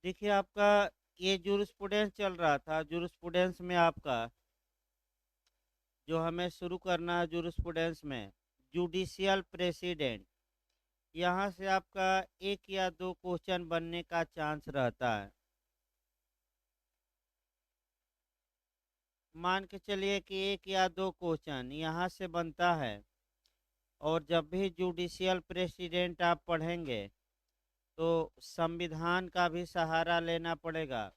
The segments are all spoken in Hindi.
देखिए आपका ये जूरिस्प्रूडेंस चल रहा था। जूरिस्प्रूडेंस में आपका जो हमें शुरू करना है जूरिस्प्रूडेंस में जुडिशियल प्रेसिडेंट, यहाँ से आपका एक या दो क्वेश्चन बनने का चांस रहता है। मान के चलिए कि एक या दो क्वेश्चन यहाँ से बनता है। और जब भी जुडिशियल प्रेसिडेंट आप पढ़ेंगे तो संविधान का भी सहारा लेना पड़ेगा।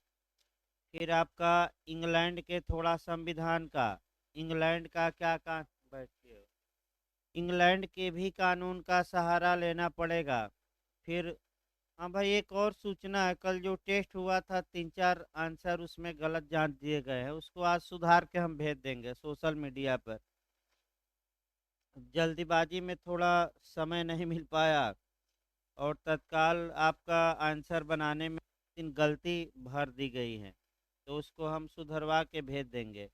फिर आपका इंग्लैंड के थोड़ा संविधान का, इंग्लैंड का क्या का बैठिए इंग्लैंड के भी कानून का सहारा लेना पड़ेगा। फिर हाँ भाई, एक और सूचना है, कल जो टेस्ट हुआ था 3-4 आंसर उसमें गलत जान दिए गए हैं, उसको आज सुधार के हम भेज देंगे सोशल मीडिया पर। जल्दीबाजी में थोड़ा समय नहीं मिल पाया और तत्काल आपका आंसर बनाने में इन गलती भर दी गई है, तो उसको हम सुधरवा के भेज देंगे।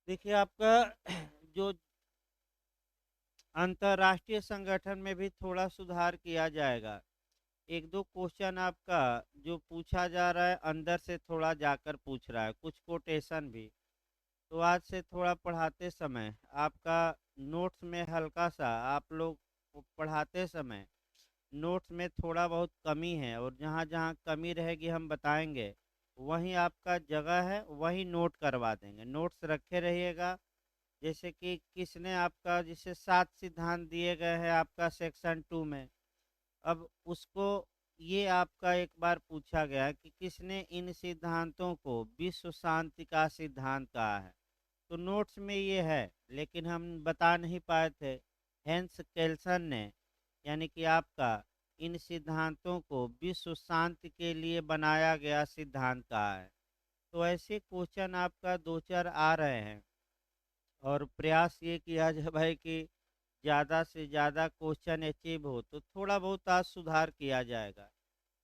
देखिए आपका जो अंतर्राष्ट्रीय संगठन में भी थोड़ा सुधार किया जाएगा। एक दो क्वेश्चन आपका जो पूछा जा रहा है अंदर से थोड़ा जाकर पूछ रहा है, कुछ कोटेशन भी। तो आज से थोड़ा पढ़ाते समय आपका नोट्स में हल्का सा आप लोग को पढ़ाते समय नोट्स में थोड़ा बहुत कमी है, और जहाँ जहाँ कमी रहेगी हम बताएंगे। वहीं आपका जगह है, वहीं नोट करवा देंगे, नोट्स रखे रहिएगा। जैसे कि किसने आपका जैसे 7 सिद्धांत दिए गए हैं आपका सेक्शन 2 में। अब उसको ये आपका एक बार पूछा गया कि किसने इन सिद्धांतों को विश्व शांति का सिद्धांत कहा है। तो नोट्स में ये है, लेकिन हम बता नहीं पाए थे। हेंस केल्सन ने, यानी कि आपका इन सिद्धांतों को विश्व शांति के लिए बनाया गया सिद्धांत कहा है। तो ऐसे क्वेश्चन आपका दो चार आ रहे हैं, और प्रयास ये किया जाए भाई कि ज़्यादा से ज़्यादा क्वेश्चन अचीव हो, तो थोड़ा बहुत आज सुधार किया जाएगा।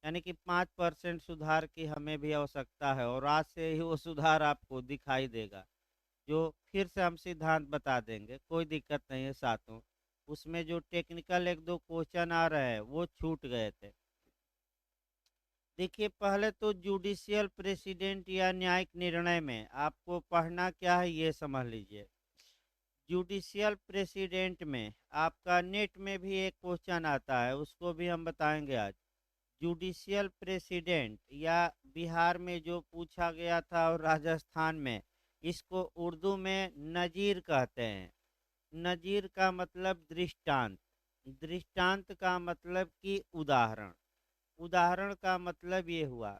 यानी कि 5% सुधार की हमें भी आवश्यकता है, और आज से ही वो सुधार आपको दिखाई देगा। जो फिर से हम सिद्धांत बता देंगे, कोई दिक्कत नहीं है साथों। उसमें जो टेक्निकल एक दो क्वेश्चन आ रहे हैं वो छूट गए थे। देखिए पहले तो जुडिशियल प्रेसिडेंट या न्यायिक निर्णय में आपको पढ़ना क्या है ये समझ लीजिए। जुडिशियल प्रेसिडेंट में आपका नेट में भी एक क्वेश्चन आता है, उसको भी हम बताएंगे आज। जुडिशियल प्रेसिडेंट या बिहार में जो पूछा गया था और राजस्थान में, इसको उर्दू में नज़ीर कहते हैं। नज़ीर का मतलब दृष्टांत, दृष्टांत का मतलब कि उदाहरण। उदाहरण का मतलब ये हुआ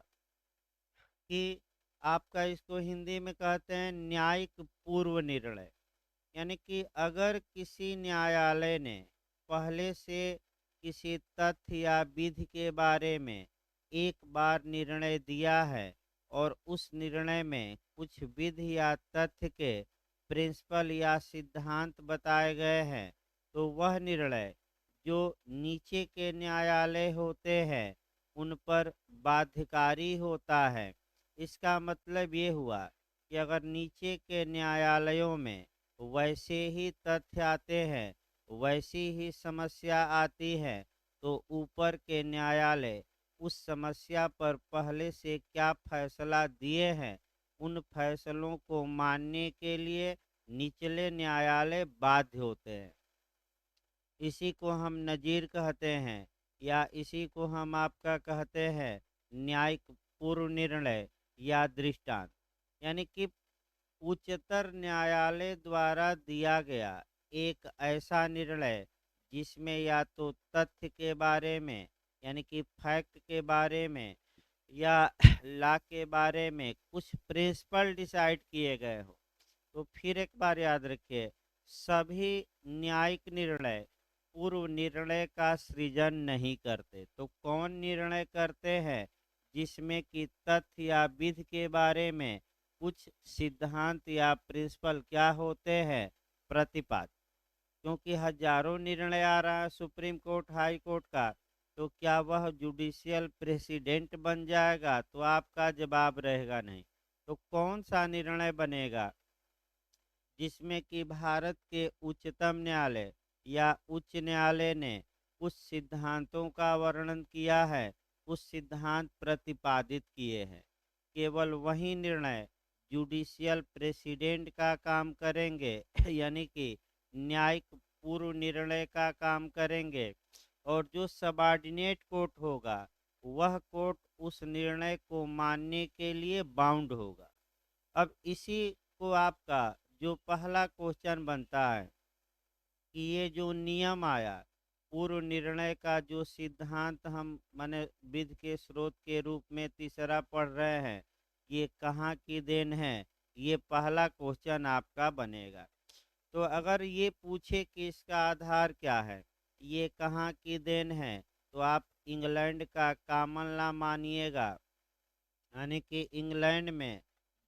कि आपका इसको हिंदी में कहते हैं न्यायिक पूर्व निर्णय। यानी कि अगर किसी न्यायालय ने पहले से किसी तथ्य या विधि के बारे में एक बार निर्णय दिया है, और उस निर्णय में कुछ विधि या तथ्य के प्रिंसिपल या सिद्धांत बताए गए हैं, तो वह निर्णय जो नीचे के न्यायालय होते हैं उन पर बाध्यकारी होता है। इसका मतलब ये हुआ कि अगर नीचे के न्यायालयों में वैसे ही तथ्य आते हैं, वैसी ही समस्या आती है, तो ऊपर के न्यायालय उस समस्या पर पहले से क्या फैसला दिए हैं, उन फैसलों को मानने के लिए निचले न्यायालय बाध्य होते हैं। इसी को हम नज़ीर कहते हैं, या इसी को हम आपका कहते हैं न्यायिक पूर्व निर्णय या दृष्टांत। यानी कि उच्चतर न्यायालय द्वारा दिया गया एक ऐसा निर्णय जिसमें या तो तथ्य के बारे में, यानी कि फैक्ट के बारे में, या लॉ के बारे में कुछ प्रिंसिपल डिसाइड किए गए हो। तो फिर एक बार याद रखिए, सभी न्यायिक निर्णय पूर्व निर्णय का सृजन नहीं करते। तो कौन निर्णय करते हैं? जिसमें कि तथ्य या विधि के बारे में कुछ सिद्धांत या प्रिंसिपल क्या होते हैं, प्रतिपाद। क्योंकि हजारों निर्णय आ रहा है सुप्रीम कोर्ट हाई कोर्ट का, तो क्या वह जुडिशियल प्रेसिडेंट बन जाएगा? तो आपका जवाब रहेगा नहीं। तो कौन सा निर्णय बनेगा जिसमें कि भारत के उच्चतम न्यायालय या उच्च न्यायालय ने कुछ सिद्धांतों का वर्णन किया है, कुछ सिद्धांत प्रतिपादित किए हैं। केवल वही निर्णय जुडिशियल प्रेसिडेंट का काम करेंगे यानी कि न्यायिक पूर्व निर्णय का काम करेंगे, और जो सबॉर्डिनेट कोर्ट होगा वह कोर्ट उस निर्णय को मानने के लिए बाउंड होगा। अब इसी को आपका जो पहला क्वेश्चन बनता है कि ये जो नियम आया पूर्व निर्णय का, जो सिद्धांत हम माने विधि के स्रोत के रूप में तीसरा पढ़ रहे हैं, ये कहाँ की देन है, ये पहला क्वेश्चन आपका बनेगा। तो अगर ये पूछे कि इसका आधार क्या है, ये कहाँ की देन है, तो आप इंग्लैंड का कॉमन लॉ मानिएगा, यानी कि इंग्लैंड में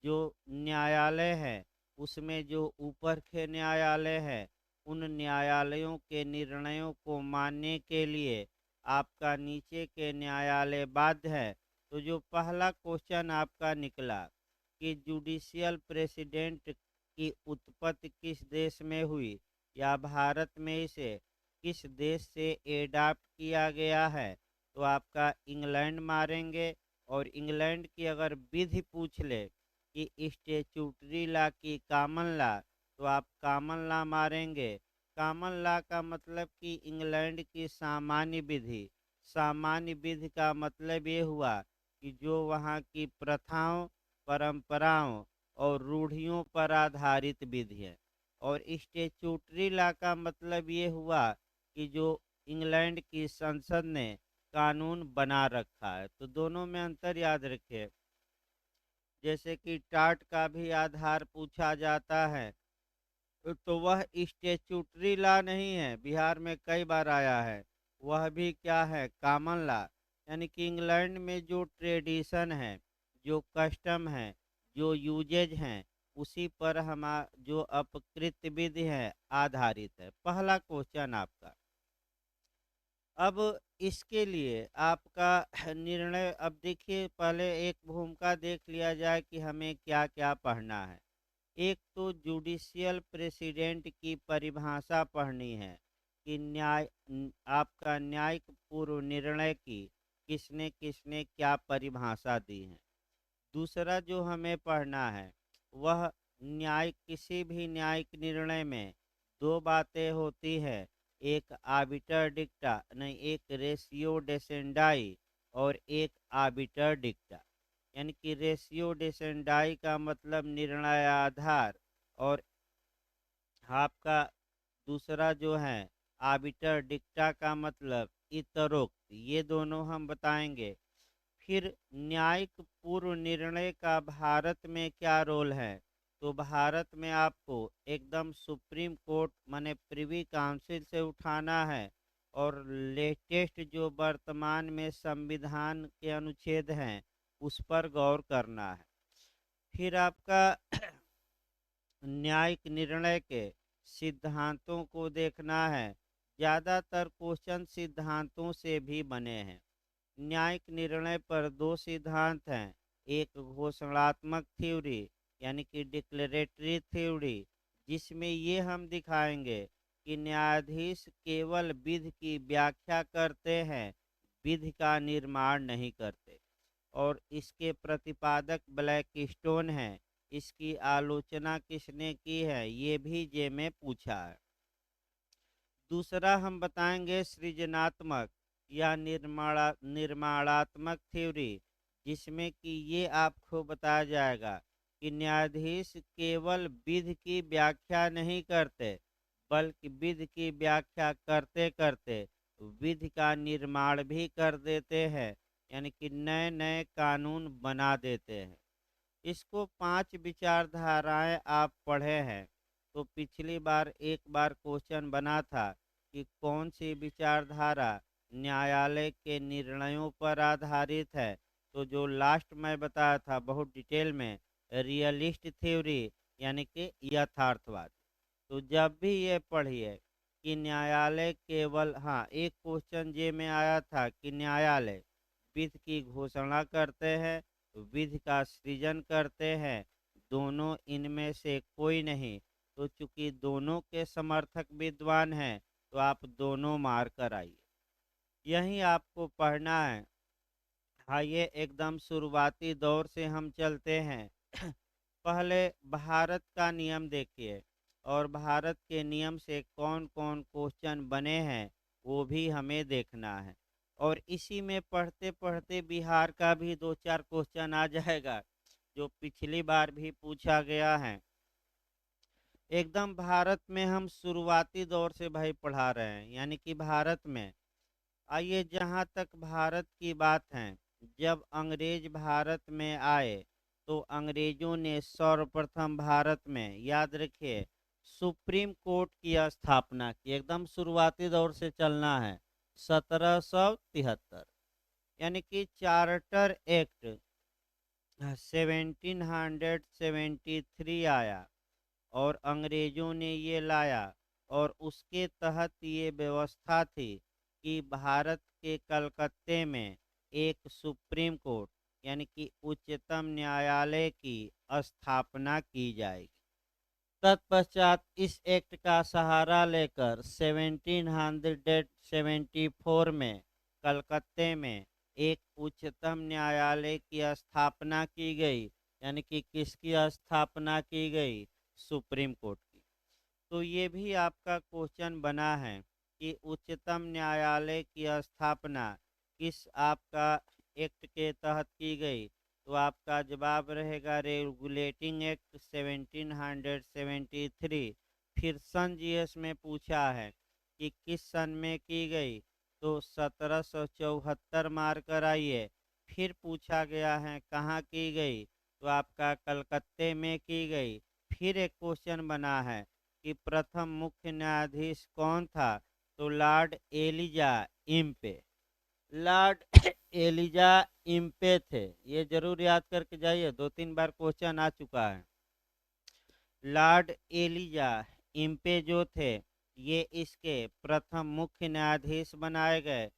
जो न्यायालय है उसमें जो ऊपर के न्यायालय है उन न्यायालयों के निर्णयों को मानने के लिए आपका नीचे के न्यायालय बाध्य है। तो जो पहला क्वेश्चन आपका निकला कि जुडिशियल प्रेसिडेंट की उत्पत्ति किस देश में हुई या भारत में इसे किस देश से एडाप्ट किया गया है, तो आपका इंग्लैंड मारेंगे। और इंग्लैंड की अगर विधि पूछ ले कि स्टेचूटरी लॉ की कॉमन लॉ, तो आप कॉमन लॉ मारेंगे। कॉमन लॉ का मतलब कि इंग्लैंड की सामान्य विधि। सामान्य विधि का मतलब ये हुआ कि जो वहाँ की प्रथाओं, परंपराओं और रूढ़ियों पर आधारित विधि है। और स्टेचूटरी लॉ का मतलब ये हुआ कि जो इंग्लैंड की संसद ने कानून बना रखा है। तो दोनों में अंतर याद रखिए। जैसे कि टाट का भी आधार पूछा जाता है, तो वह स्टेचूटरी लॉ नहीं है, बिहार में कई बार आया है, वह भी क्या है, कॉमन लॉ। यानी कि इंग्लैंड में जो ट्रेडिशन है, जो कस्टम है, जो यूजेज हैं, उसी पर हम जो अपकृत विधि है आधारित है। पहला क्वेश्चन आपका। अब इसके लिए आपका निर्णय, अब देखिए पहले एक भूमिका देख लिया जाए कि हमें क्या क्या पढ़ना है। एक तो जुडिशियल प्रेसिडेंट की परिभाषा पढ़नी है कि आपका न्यायिक पूर्व निर्णय की किसने किसने क्या परिभाषा दी है। दूसरा जो हमें पढ़ना है वह किसी भी न्यायिक निर्णय में दो बातें होती है, एक आबिटर डिक्टा नहीं, एक रेशियो डेसेंडाई और एक आबिटर डिक्टा। यानी कि रेशियो डेसेंडाई का मतलब निर्णय आधार, और आपका दूसरा जो है आबिटर डिक्टा का मतलब इतरोक्त। ये दोनों हम बताएंगे। फिर न्यायिक पूर्व निर्णय का भारत में क्या रोल है, तो भारत में आपको एकदम सुप्रीम कोर्ट माने प्रिवी काउंसिल से उठाना है, और लेटेस्ट जो वर्तमान में संविधान के अनुच्छेद हैं उस पर गौर करना है। फिर आपका न्यायिक निर्णय के सिद्धांतों को देखना है। ज़्यादातर क्वेश्चन सिद्धांतों से भी बने हैं। न्यायिक निर्णय पर दो सिद्धांत हैं, एक घोषणात्मक थ्योरी यानी कि डिक्लेरेटरी थ्योरी, जिसमें ये हम दिखाएंगे कि न्यायाधीश केवल विधि की व्याख्या करते हैं, विधि का निर्माण नहीं करते। और इसके प्रतिपादक ब्लैक स्टोन है। इसकी आलोचना किसने की है, ये भी जे में पूछा है। दूसरा हम बताएंगे सृजनात्मक या निर्माणात्मक थ्योरी, जिसमें कि ये आपको बताया जाएगा कि न्यायाधीश केवल विधि की व्याख्या नहीं करते, बल्कि विधि की व्याख्या करते करते विधि का निर्माण भी कर देते हैं, यानी कि नए नए कानून बना देते हैं। इसको 5 विचारधाराएं आप पढ़े हैं। तो पिछली बार एक बार क्वेश्चन बना था कि कौन सी विचारधारा न्यायालय के निर्णयों पर आधारित है, तो जो लास्ट मैं बताया था बहुत डिटेल में, रियलिस्ट थ्योरी यानी कि यथार्थवाद। तो जब भी ये पढ़िए कि न्यायालय केवल, हाँ एक क्वेश्चन जे में आया था कि न्यायालय विधि की घोषणा करते हैं, विधि का सृजन करते हैं, दोनों इनमें से कोई नहीं। तो चूंकि दोनों के समर्थक विद्वान हैं तो आप दोनों मार कर आइए। यही आपको पढ़ना है। आइए एकदम शुरुआती दौर से हम चलते हैं। पहले भारत का नियम देखिए, और भारत के नियम से कौन कौन क्वेश्चन बने हैं वो भी हमें देखना है। और इसी में पढ़ते पढ़ते बिहार का भी दो चार क्वेश्चन आ जाएगा, जो पिछली बार भी पूछा गया है। एकदम भारत में हम शुरुआती दौर से भाई पढ़ा रहे हैं, यानी कि भारत में। आइए जहाँ तक भारत की बात है, जब अंग्रेज भारत में आए तो अंग्रेजों ने सर्वप्रथम भारत में, याद रखिए, सुप्रीम कोर्ट की स्थापना की। एकदम शुरुआती दौर से चलना है। 1773, यानी कि चार्टर एक्ट 1773 आया और अंग्रेजों ने ये लाया। और उसके तहत ये व्यवस्था थी कि भारत के कलकत्ते में एक सुप्रीम कोर्ट, यानी कि उच्चतम न्यायालय की स्थापना की जाएगी। तत्पश्चात इस एक्ट का सहारा लेकर 1774 में कलकत्ते में एक उच्चतम न्यायालय की स्थापना की गई। यानी कि किसकी स्थापना की गई? सुप्रीम कोर्ट की। तो ये भी आपका क्वेश्चन बना है कि उच्चतम न्यायालय की स्थापना किस आपका एक्ट के तहत की गई? तो आपका जवाब रहेगा रेगुलेटिंग एक्ट 1773। फिर सन जीएस में पूछा है कि किस सन में की गई, तो 1774 मार कर आइए। फिर पूछा गया है कहाँ की गई, तो आपका कलकत्ते में की गई। फिर एक क्वेश्चन बना है कि प्रथम मुख्य न्यायाधीश कौन था, तो Lord Elijah Impey. Lord Elijah Impey थे। ये जरूर याद करके जाइए, दो तीन बार क्वेश्चन आ चुका है। लॉर्ड एलिजा इम्पे जो थे, ये इसके प्रथम मुख्य न्यायाधीश बनाए गए।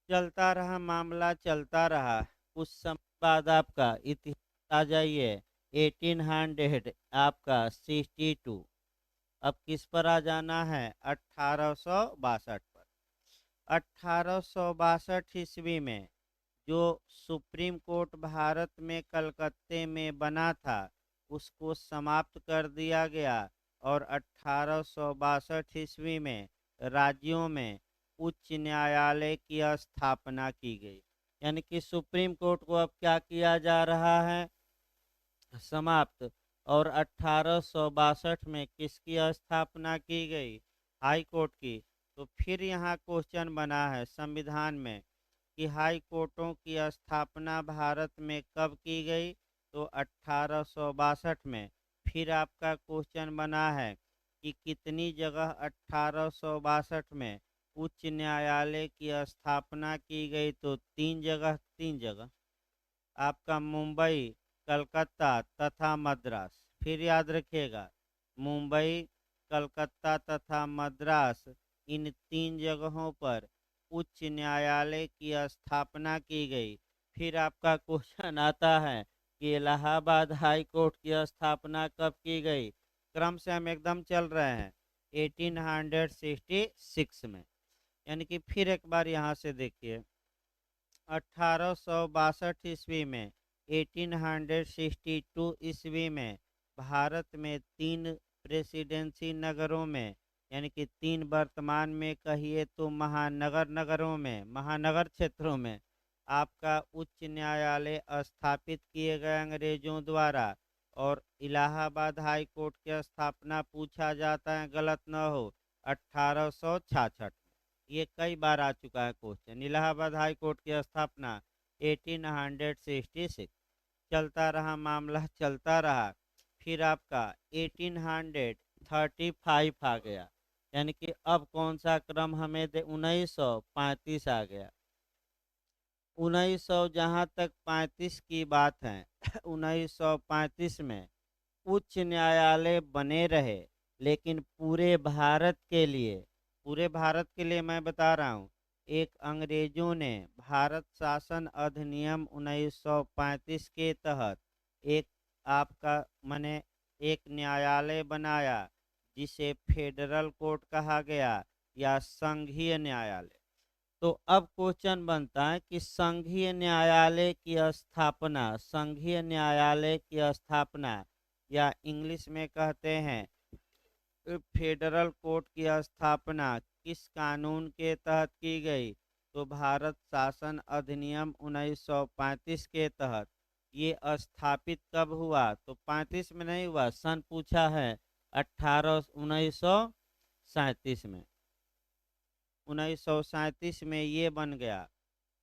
चलता रहा मामला, चलता रहा। कुछ समय बाद आपका इतिहास आ जाइए 1800 आपका 62। अब किस पर आ जाना है? 1862 पर। 1862 ईस्वी में जो सुप्रीम कोर्ट भारत में कलकत्ते में बना था, उसको समाप्त कर दिया गया। और 1862 ईस्वी में राज्यों में उच्च न्यायालय की स्थापना की गई। यानी कि सुप्रीम कोर्ट को अब क्या किया जा रहा है? समाप्त। और 1862 में किसकी स्थापना की गई? हाई कोर्ट की। तो फिर यहाँ क्वेश्चन बना है संविधान में कि हाई कोर्टों की स्थापना भारत में कब की गई, तो 1862 में। फिर आपका क्वेश्चन बना है कि कितनी जगह 1862 में उच्च न्यायालय की स्थापना की गई, तो तीन जगह। तीन जगह आपका मुंबई, कलकत्ता तथा मद्रास। फिर याद रखिएगा, मुंबई, कलकत्ता तथा मद्रास, इन तीन जगहों पर उच्च न्यायालय की स्थापना की गई। फिर आपका क्वेश्चन आता है कि इलाहाबाद हाई कोर्ट की स्थापना कब की गई? क्रम से हम एकदम चल रहे हैं 1866 में। यानी कि फिर एक बार यहाँ से देखिए, 1862 ईस्वी में, 1862 ईस्वी में भारत में तीन प्रेसिडेंसी नगरों में, यानी कि तीन वर्तमान में कहिए तो महानगर नगरों में, महानगर क्षेत्रों में आपका उच्च न्यायालय स्थापित किए गए अंग्रेजों द्वारा। और इलाहाबाद हाई कोर्ट की स्थापना पूछा जाता है, गलत न हो, 1866। ये कई बार आ चुका है क्वेश्चन। इलाहाबाद हाई कोर्ट की स्थापना 1866। चलता रहा मामला, चलता रहा। फिर आपका 1835 आ गया। यानी कि अब कौन सा क्रम हमें 1935 आ गया। 1900 जहाँ तक 35 की बात है 1935 में उच्च न्यायालय बने रहे, लेकिन पूरे भारत के लिए मैं बता रहा हूँ, एक अंग्रेजों ने भारत शासन अधिनियम 1935 के तहत एक आपका मने एक न्यायालय बनाया, जिसे फेडरल कोर्ट कहा गया या संघीय न्यायालय। तो अब क्वेश्चन बनता है कि संघीय न्यायालय की स्थापना या इंग्लिश में कहते हैं फेडरल कोर्ट की स्थापना किस कानून के तहत की गई? तो भारत शासन अधिनियम 1935 के तहत। ये स्थापित कब हुआ? तो 35 में नहीं हुआ, सन पूछा है 1937 में। 1937 में ये बन गया।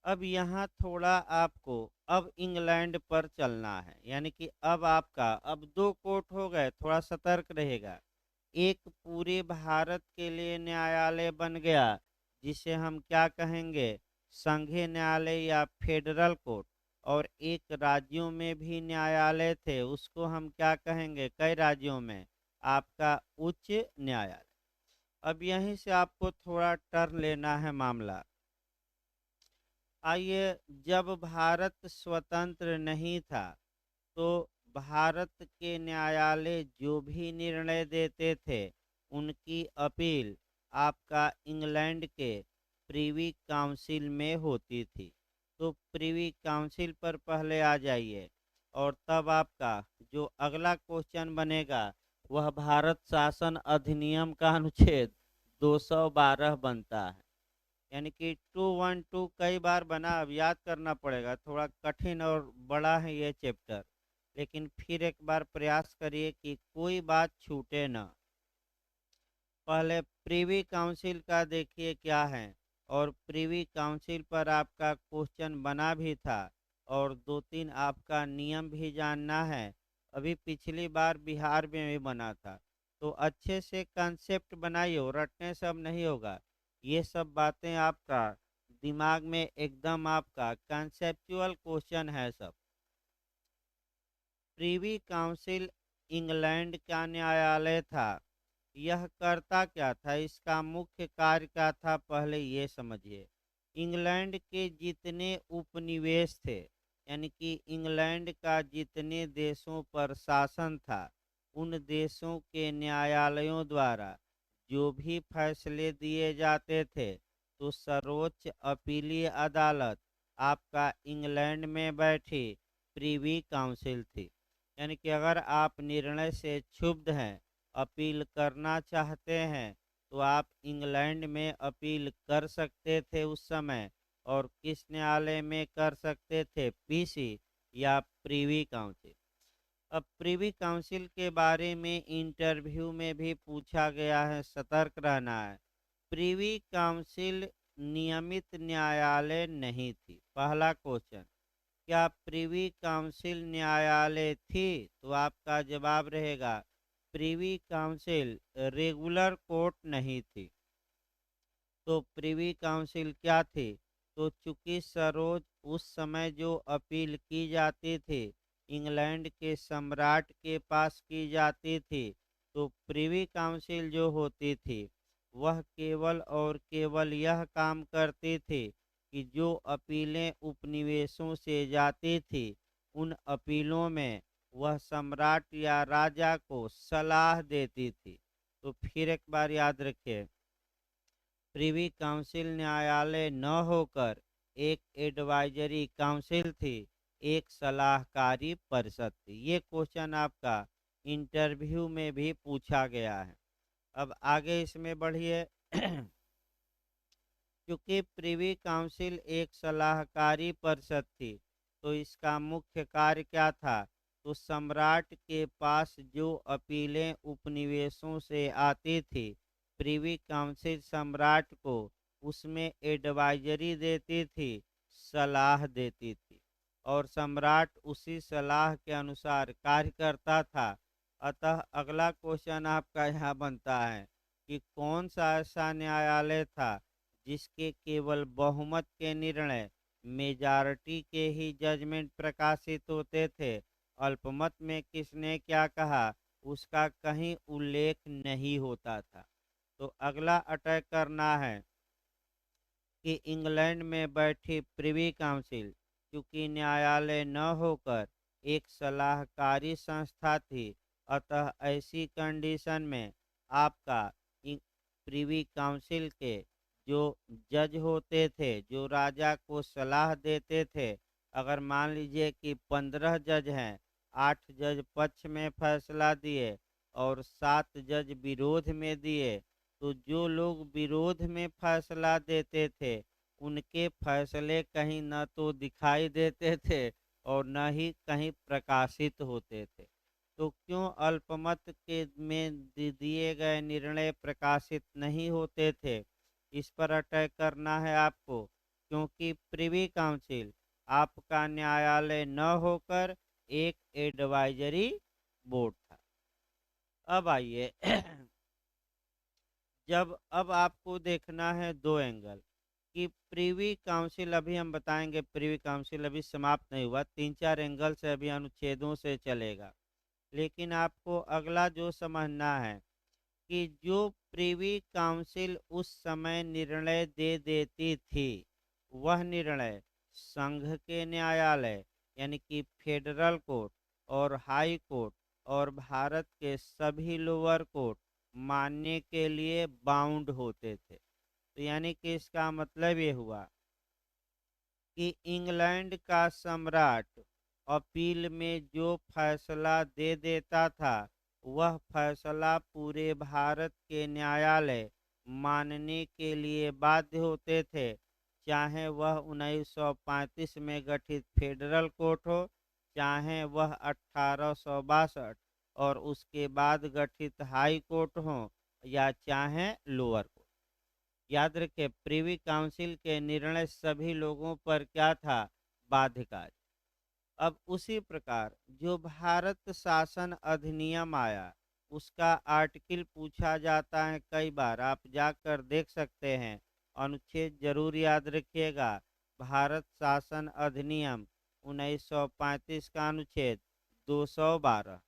अब यहाँ थोड़ा आपको अब इंग्लैंड पर चलना है, यानी कि अब दो कोर्ट हो गए, थोड़ा सतर्क रहेगा। एक पूरे भारत के लिए न्यायालय बन गया जिसे हम क्या कहेंगे? संघीय न्यायालय या फेडरल कोर्ट। और एक राज्यों में भी न्यायालय थे, उसको हम क्या कहेंगे? कई राज्यों में आपका उच्च न्यायालय। अब यहीं से आपको थोड़ा टर्न लेना है मामला। आइए, जब भारत स्वतंत्र नहीं था तो भारत के न्यायालय जो भी निर्णय देते थे उनकी अपील आपका इंग्लैंड के प्रीवी काउंसिल में होती थी। तो प्रीवी काउंसिल पर पहले आ जाइए, और तब आपका जो अगला क्वेश्चन बनेगा वह भारत शासन अधिनियम का अनुच्छेद 212 बनता है। यानी कि 212 कई बार बना, अब याद करना पड़ेगा, थोड़ा कठिन और बड़ा है ये चैप्टर। लेकिन फिर एक बार प्रयास करिए कि कोई बात छूटे ना। पहले प्रीवी काउंसिल का देखिए क्या है, और प्रीवी काउंसिल पर आपका क्वेश्चन बना भी था, और दो तीन आपका नियम भी जानना है। अभी पिछली बार बिहार में भी बना था। तो अच्छे से कंसेप्ट बनाइए, और रटने से अब नहीं होगा। ये सब बातें आपका दिमाग में एकदम आपका कंसेप्चुअल क्वेश्चन है सब। प्रीवी काउंसिल इंग्लैंड का न्यायालय था। यह करता क्या था, इसका मुख्य कार्य क्या था, पहले ये समझिए। इंग्लैंड के जितने उपनिवेश थे, यानी कि इंग्लैंड का जितने देशों पर शासन था, उन देशों के न्यायालयों द्वारा जो भी फैसले दिए जाते थे, तो सर्वोच्च अपीलीय अदालत आपका इंग्लैंड में बैठी प्रीवी काउंसिल थी। यानी कि अगर आप निर्णय से क्षुब्ध हैं, अपील करना चाहते हैं, तो आप इंग्लैंड में अपील कर सकते थे उस समय। और किस न्यायालय में कर सकते थे? पीसी या प्रीवी काउंसिल। अब प्रीवी काउंसिल के बारे में इंटरव्यू में भी पूछा गया है, सतर्क रहना है। प्रीवी काउंसिल नियमित न्यायालय नहीं थी। पहला क्वेश्चन, क्या प्रीवी काउंसिल न्यायालय थी? तो आपका जवाब रहेगा प्रीवी काउंसिल रेगुलर कोर्ट नहीं थी। तो प्रीवी काउंसिल क्या थी? तो चूंकि सरोज उस समय जो अपील की जाती थी इंग्लैंड के सम्राट के पास की जाती थी, तो प्रीवी काउंसिल जो होती थी वह केवल और केवल यह काम करती थी कि जो अपीलें उपनिवेशों से जाती थी उन अपीलों में वह सम्राट या राजा को सलाह देती थी। तो फिर एक बार याद रखिए, प्रीवी काउंसिल न्यायालय न होकर एक एडवाइजरी काउंसिल थी, एक सलाहकारी परिषद थी। ये क्वेश्चन आपका इंटरव्यू में भी पूछा गया है। अब आगे इसमें बढ़िए। क्योंकि प्रीवी काउंसिल एक सलाहकारी परिषद थी, तो इसका मुख्य कार्य क्या था? तो सम्राट के पास जो अपीलें उपनिवेशों से आती थी, प्रीवी काउंसिल सम्राट को उसमें एडवाइजरी देती थी, सलाह देती थी, और सम्राट उसी सलाह के अनुसार कार्य करता था। अतः अगला क्वेश्चन आपका यहाँ बनता है कि कौन सा ऐसा न्यायालय था जिसके केवल बहुमत के निर्णय, मेजॉरिटी के ही जजमेंट प्रकाशित होते थे? अल्पमत में किसने क्या कहा उसका कहीं उल्लेख नहीं होता था। तो अगला अटैक करना है कि इंग्लैंड में बैठी प्रिवी काउंसिल चूंकि न्यायालय न होकर एक सलाहकारी संस्था थी, अतः ऐसी कंडीशन में आपका प्रिवी काउंसिल के जो जज होते थे, जो राजा को सलाह देते थे, अगर मान लीजिए कि 15 जज हैं, 8 जज पक्ष में फैसला दिए और 7 जज विरोध में दिए, तो जो लोग विरोध में फैसला देते थे उनके फैसले कहीं न तो दिखाई देते थे और न ही कहीं प्रकाशित होते थे। तो क्यों अल्पमत के में दिए गए निर्णय प्रकाशित नहीं होते थे, इस पर अटैक करना है आपको। क्योंकि प्रिवी काउंसिल आपका न्यायालय न होकर एक एडवाइजरी बोर्ड था। अब आइए जब अब आपको देखना है दो एंगल कि प्रीवी काउंसिल, अभी हम बताएंगे प्रीवी काउंसिल अभी समाप्त नहीं हुआ, 3-4 एंगल से अभी अनुच्छेदों से चलेगा। लेकिन आपको अगला जो समझना है कि जो प्रीवी काउंसिल उस समय निर्णय दे देती थी, वह निर्णय संघ के न्यायालय यानी कि फेडरल कोर्ट और हाई कोर्ट और भारत के सभी लोअर कोर्ट मानने के लिए बाउंड होते थे। तो यानी कि इसका मतलब ये हुआ कि इंग्लैंड का सम्राट अपील में जो फैसला दे देता था, वह फैसला पूरे भारत के न्यायालय मानने के लिए बाध्य होते थे, चाहे वह 1935 में गठित फेडरल कोर्ट हो, चाहे वह 1862 और उसके बाद गठित हाई कोर्ट हो, या चाहे लोअर कोर्ट। याद रखें, प्रीवी काउंसिल के निर्णय सभी लोगों पर क्या था, बाध्यकारी। अब उसी प्रकार जो भारत शासन अधिनियम आया, उसका आर्टिकल पूछा जाता है कई बार, आप जाकर देख सकते हैं। अनुच्छेद जरूर याद रखिएगा, भारत शासन अधिनियम 1935 का अनुच्छेद 212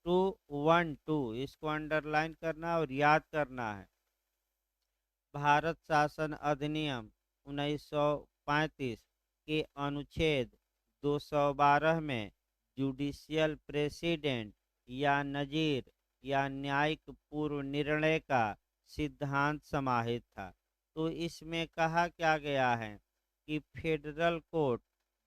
212, इसको अंडरलाइन करना और याद करना है। भारत शासन अधिनियम 1935 के अनुच्छेद 212 में जुडिशियल प्रेसिडेंट या नजीर या न्यायिक पूर्व निर्णय का सिद्धांत समाहित था। तो इसमें कहा क्या गया है कि फेडरल कोर्ट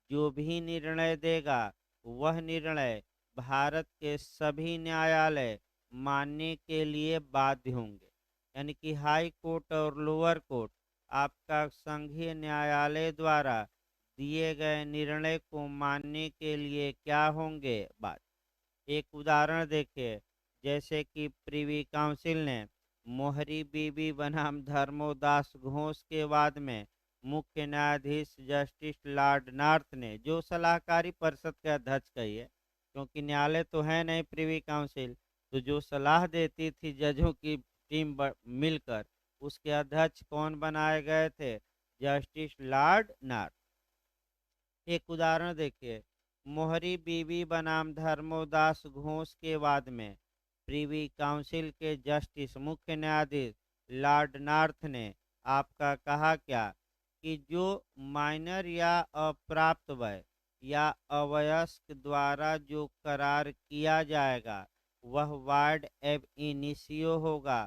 जो भी निर्णय देगा, वह निर्णय भारत के सभी न्यायालय मानने के लिए बाध्य होंगे। यानी कि हाई कोर्ट और लोअर कोर्ट आपका संघीय न्यायालय द्वारा दिए गए निर्णय को मानने के लिए क्या होंगे, बात। एक उदाहरण देखिए, जैसे कि प्रीवी काउंसिल ने मोहरी बीबी बनाम धर्मोदास घोष के बाद में मुख्य न्यायाधीश जस्टिस लॉर्ड नॉर्थ ने, जो सलाहकारी परिषद के अध्यक्ष कहिए, क्योंकि न्यायालय तो है नहीं प्रीवी काउंसिल, तो जो सलाह देती थी जजों की टीम मिलकर, उसके अध्यक्ष कौन बनाए गए थे, जस्टिस लॉर्ड नॉर्थ। एक उदाहरण देखिए, मोहरी बीबी बनाम धर्मोदास घोष के बाद में प्रीवी काउंसिल के जस्टिस मुख्य न्यायाधीश लॉर्ड नॉर्थ ने आपका कहा क्या कि जो माइनर या अप्राप्त वय या अवयस्क द्वारा जो करार किया जाएगा, वह वार्ड एब इनिशियो होगा,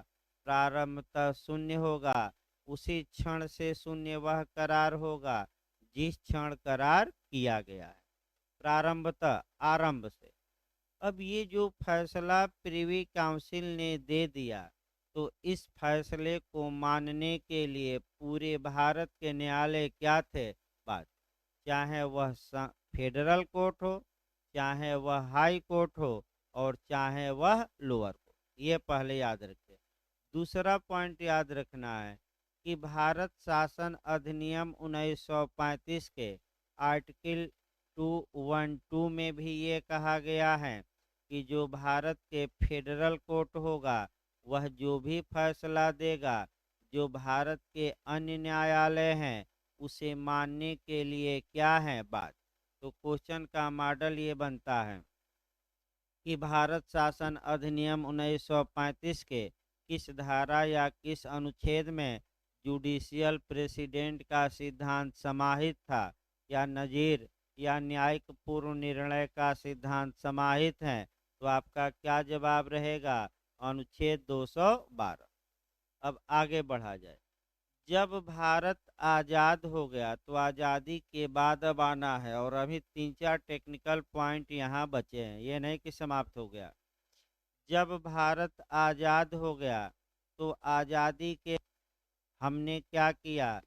प्रारंभतः शून्य होगा, उसी क्षण से शून्य वह करार होगा जिस क्षण करार किया गया है, प्रारंभतः आरंभ से। अब ये जो फैसला प्रीवी काउंसिल ने दे दिया, तो इस फैसले को मानने के लिए पूरे भारत के न्यायालय क्या थे, बात। चाहे वह फेडरल कोर्ट हो, चाहे वह हाई कोर्ट हो और चाहे वह लोअर कोर्ट, ये पहले याद रखें। दूसरा पॉइंट याद रखना है कि भारत शासन अधिनियम 1935 के आर्टिकल 212 में भी ये कहा गया है कि जो भारत के फेडरल कोर्ट होगा, वह जो भी फैसला देगा, जो भारत के अन्य न्यायालय हैं उसे मानने के लिए क्या है, बात। तो क्वेश्चन का मॉडल ये बनता है कि भारत शासन अधिनियम 1935 के किस धारा या किस अनुच्छेद में जुडिशियल प्रेसिडेंट का सिद्धांत समाहित था, या नजीर या न्यायिक पूर्व निर्णय का सिद्धांत समाहित है। तो आपका क्या जवाब रहेगा, अनुच्छेद 212। अब आगे बढ़ा जाए। जब भारत आज़ाद हो गया तो आज़ादी के बाद अब आना है, और अभी 3-4 टेक्निकल पॉइंट यहाँ बचे हैं, ये नहीं कि समाप्त हो गया। जब भारत आज़ाद हो गया तो आज़ादी के हमने क्या किया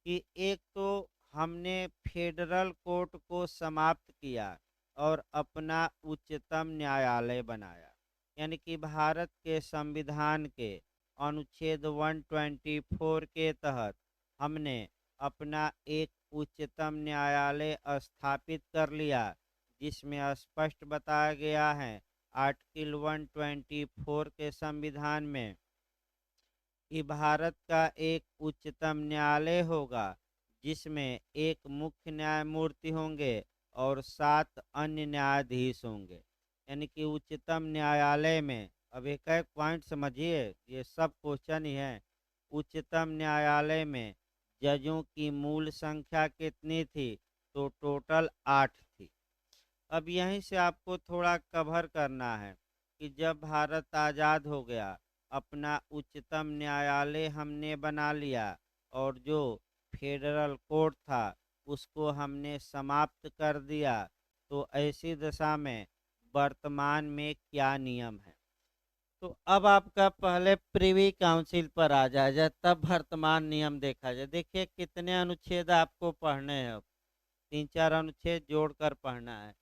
कि एक तो हमने फेडरल कोर्ट को समाप्त किया और अपना उच्चतम न्यायालय बनाया। यानी कि भारत के संविधान के अनुच्छेद 124 के तहत हमने अपना एक उच्चतम न्यायालय स्थापित कर लिया, जिसमें स्पष्ट बताया गया है आर्टिकल 124 के संविधान में कि भारत का एक उच्चतम न्यायालय होगा, जिसमें एक मुख्य न्यायमूर्ति होंगे और 7 अन्य न्यायाधीश होंगे। यानी कि उच्चतम न्यायालय में, अब एक एक पॉइंट समझिए, ये सब क्वेश्चन ही है। उच्चतम न्यायालय में जजों की मूल संख्या कितनी थी? तो टोटल 8 थी। अब यहीं से आपको थोड़ा कवर करना है कि जब भारत आज़ाद हो गया, अपना उच्चतम न्यायालय हमने बना लिया और जो फेडरल कोर्ट था उसको हमने समाप्त कर दिया, तो ऐसी दशा में वर्तमान में क्या नियम है? तो अब आपका पहले प्रिवी काउंसिल पर आ जाए, तब वर्तमान नियम देखा जाए। देखिए कितने अनुच्छेद आपको पढ़ने हैं, 3-4 अनुच्छेद जोड़कर पढ़ना है।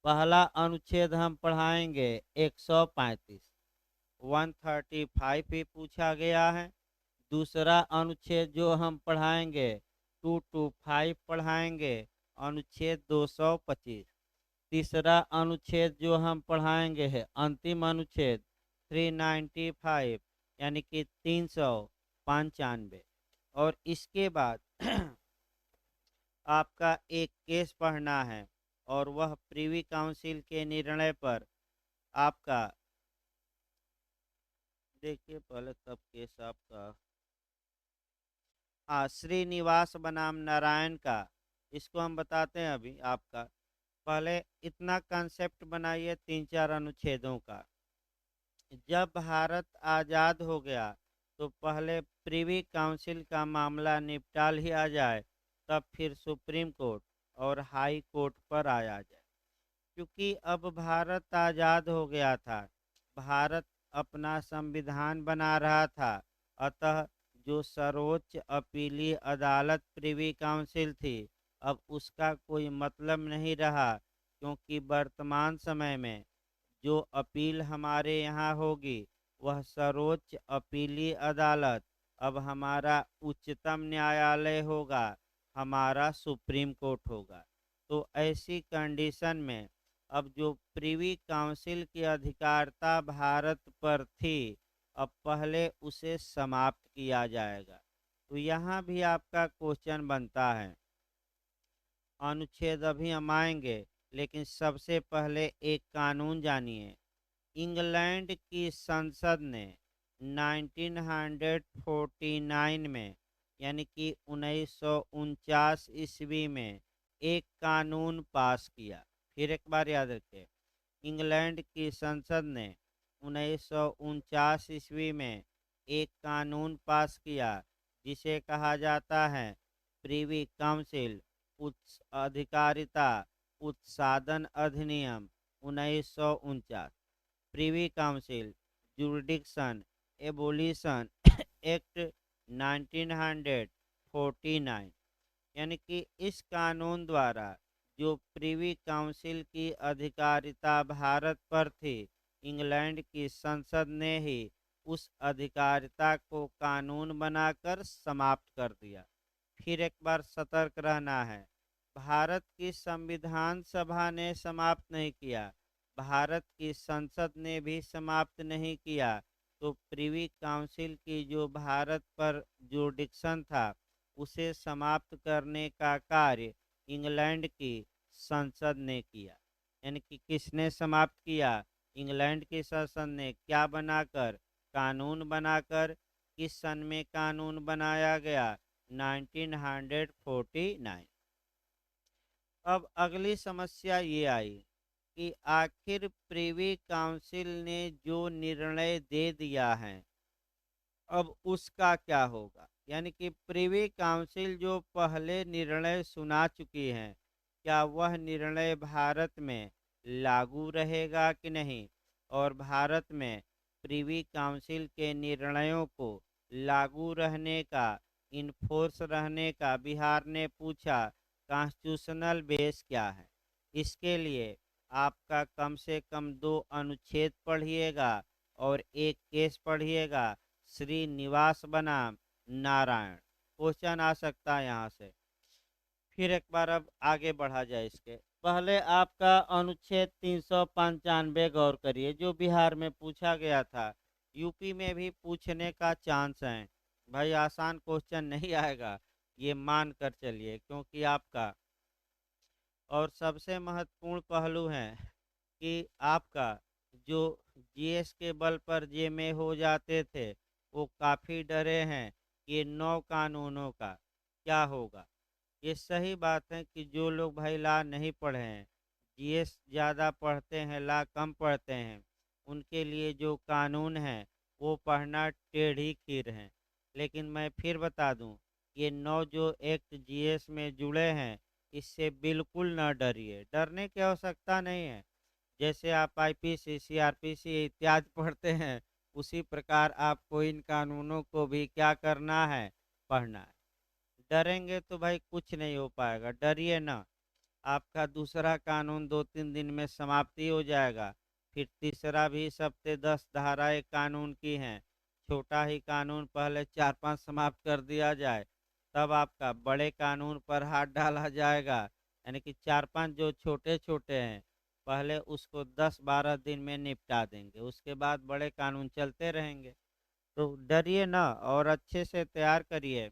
पहला अनुच्छेद हम पढ़ाएंगे 135, 135 ही पूछा गया है। दूसरा अनुच्छेद जो हम पढ़ाएंगे 225 पढ़ाएंगे, अनुच्छेद 225। तीसरा अनुच्छेद जो हम पढ़ाएंगे है अंतिम अनुच्छेद 395, यानी कि 395। और इसके बाद आपका एक केस पढ़ना है, और वह प्रीवी काउंसिल के निर्णय पर आपका, देखिए पहले तब केस आपका, हाँ, श्रीनिवास बनाम नारायण का, इसको हम बताते हैं अभी आपका। पहले इतना कंसेप्ट बनाइए 3-4 अनुच्छेदों का। जब भारत आज़ाद हो गया तो पहले प्रीवी काउंसिल का मामला निपटा लिया जाए, तब फिर सुप्रीम कोर्ट और हाई कोर्ट पर आया जाए। क्योंकि अब भारत आज़ाद हो गया था, भारत अपना संविधान बना रहा था, अतः जो सर्वोच्च अपीलीय अदालत प्रीवी काउंसिल थी, अब उसका कोई मतलब नहीं रहा, क्योंकि वर्तमान समय में जो अपील हमारे यहाँ होगी वह सर्वोच्च अपीलीय अदालत, अब हमारा उच्चतम न्यायालय होगा, हमारा सुप्रीम कोर्ट होगा। तो ऐसी कंडीशन में अब जो प्रीवी काउंसिल की अधिकारिता भारत पर थी, अब पहले उसे समाप्त किया जाएगा। तो यहाँ भी आपका क्वेश्चन बनता है, अनुच्छेद अभी हम आएंगे, लेकिन सबसे पहले एक कानून जानिए। इंग्लैंड की संसद ने 1949 में, यानी कि 1949 ईस्वी में एक कानून पास किया। फिर एक बार याद रखें, इंग्लैंड की संसद ने 1949 ईस्वी में एक कानून पास किया, जिसे कहा जाता है प्रीवी काउंसिल उच्च अधिकारिता उत्सादन अधिनियम 1949। Privi council jurisdiction abolition act 1949। यानी कि इस कानून द्वारा जो प्रीवी काउंसिल की अधिकारिता भारत पर थी, इंग्लैंड की संसद ने ही उस अधिकारिता को कानून बनाकर समाप्त कर दिया। फिर एक बार सतर्क रहना है, भारत की संविधान सभा ने समाप्त नहीं किया, भारत की संसद ने भी समाप्त नहीं किया, तो प्रीवी काउंसिल की जो भारत पर जुरिडिक्शन था उसे समाप्त करने का कार्य इंग्लैंड की संसद ने किया। यानी कि किसने समाप्त किया? इंग्लैंड की संसद ने, क्या बनाकर? कानून बनाकर। किस सन में कानून बनाया गया? 1949। अब अगली समस्या ये आई कि आखिर प्रीवी काउंसिल ने जो निर्णय दे दिया है, अब उसका क्या होगा? यानी कि प्रीवी काउंसिल जो पहले निर्णय सुना चुकी है, क्या वह निर्णय भारत में लागू रहेगा कि नहीं? और भारत में प्रीवी काउंसिल के निर्णयों को लागू रहने का, इन्फोर्स रहने का बिहार ने पूछा कॉन्स्टिट्यूशनल बेस क्या है। इसके लिए आपका कम से कम 2 अनुच्छेद पढ़िएगा और एक केस पढ़िएगा, श्रीनिवास बनाम नारायण। क्वेश्चन आ सकता है यहाँ से। फिर एक बार अब आगे बढ़ा जाए। इसके पहले आपका अनुच्छेद 395 गौर करिए, जो बिहार में पूछा गया था, यूपी में भी पूछने का चांस है। भाई आसान क्वेश्चन नहीं आएगा, ये मान कर चलिए, क्योंकि आपका और सबसे महत्वपूर्ण पहलू है कि आपका जो जीएस के बल पर जेमे हो जाते थे, वो काफ़ी डरे हैं कि नौ कानूनों का क्या होगा। ये सही बात है कि जो लोग भाई ला नहीं पढ़े हैं, जीएस ज़्यादा पढ़ते हैं, ला कम पढ़ते हैं, उनके लिए जो कानून है वो पढ़ना टेढ़ी खीर है। लेकिन मैं फिर बता दूं, ये 9 जो एक्ट जीएस में जुड़े हैं, इससे बिल्कुल न डरिए, डरने की आवश्यकता नहीं है। जैसे आप आईपीसी, सीआरपीसी इत्यादि पढ़ते हैं, उसी प्रकार आपको इन कानूनों को भी क्या करना है, पढ़ना है। डरेंगे तो भाई कुछ नहीं हो पाएगा, डरिए ना। आपका दूसरा कानून 2-3 दिन में समाप्ति हो जाएगा। फिर तीसरा भी इस हफ्ते 10 धाराएं कानून की हैं। छोटा ही कानून पहले 4-5 समाप्त कर दिया जाए, तब आपका बड़े कानून पर हाथ डाला जाएगा। यानी कि 4-5 जो छोटे छोटे हैं, पहले उसको 10-12 दिन में निपटा देंगे, उसके बाद बड़े कानून चलते रहेंगे। तो डरिए ना और अच्छे से तैयार करिए।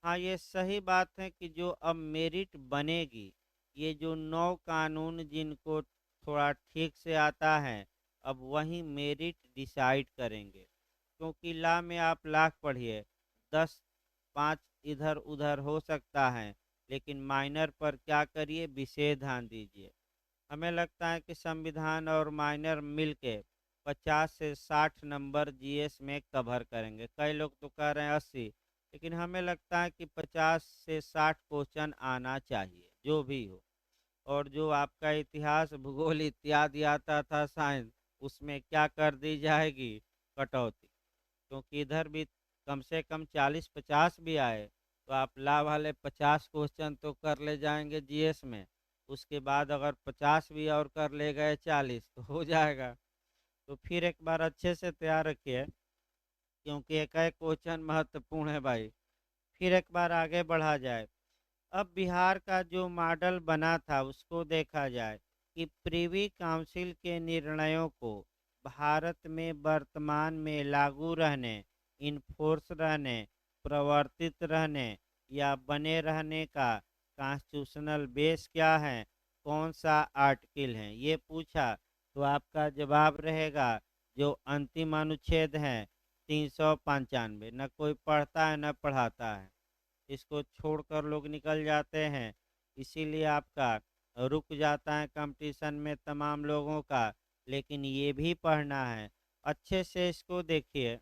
हाँ, ये सही बात है कि जो अब मेरिट बनेगी, ये जो 9 कानून जिनको थोड़ा ठीक से आता है, अब वही मेरिट डिसाइड करेंगे। क्योंकि ला में आप लाख पढ़िए, 10 5 इधर उधर हो सकता है, लेकिन माइनर पर क्या करिए, विशेष ध्यान दीजिए। हमें लगता है कि संविधान और माइनर मिलके 50 से 60 नंबर जीएस में कवर करेंगे। कई लोग तो कह रहे हैं 80, लेकिन हमें लगता है कि 50 से 60 क्वेश्चन आना चाहिए, जो भी हो। और जो आपका इतिहास, भूगोल इत्यादि आता था, साइंस, उसमें क्या कर दी जाएगी, कटौती। क्योंकि इधर भी कम से कम 40-50 भी आए, तो आप ला वाले 50 क्वेश्चन तो कर ले जाएंगे जीएस में। उसके बाद अगर 50 भी और कर ले गए 40, तो हो जाएगा। तो फिर एक बार अच्छे से तैयार रखिए, क्योंकि एक एक क्वेश्चन महत्वपूर्ण है भाई। फिर एक बार आगे बढ़ा जाए। अब बिहार का जो मॉडल बना था उसको देखा जाए कि प्रीवी काउंसिल के निर्णयों को भारत में वर्तमान में लागू रहने, इन्फोर्स रहने, प्रवर्तित रहने या बने रहने का कॉन्स्टिट्यूशनल बेस क्या है, कौन सा आर्टिकल है, ये पूछा। तो आपका जवाब रहेगा जो अंतिम अनुच्छेद है, 395। न कोई पढ़ता है न पढ़ाता है, इसको छोड़कर लोग निकल जाते हैं। इसीलिए आपका रुक जाता है कंपटीशन में तमाम लोगों का। लेकिन ये भी पढ़ना है अच्छे से, इसको देखिए।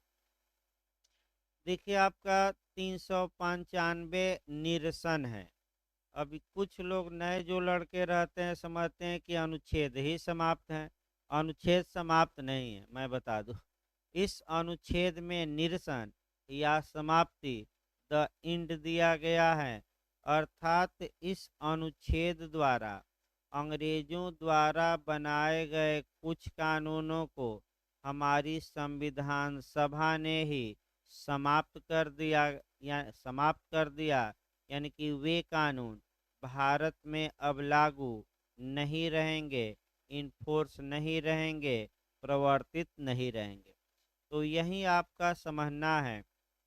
देखिए आपका 395 निरसन है। अभी कुछ लोग नए जो लड़के रहते हैं समझते हैं कि अनुच्छेद ही समाप्त है। अनुच्छेद समाप्त नहीं है, मैं बता दूं। इस अनुच्छेद में निरसन या समाप्ति, द इंड दिया गया है। अर्थात इस अनुच्छेद द्वारा अंग्रेजों द्वारा बनाए गए कुछ कानूनों को हमारी संविधान सभा ने ही समाप्त कर दिया, या समाप्त कर दिया। यानी कि वे कानून भारत में अब लागू नहीं रहेंगे, इन्फोर्स नहीं रहेंगे, प्रवर्तित नहीं रहेंगे। तो यही आपका समझना है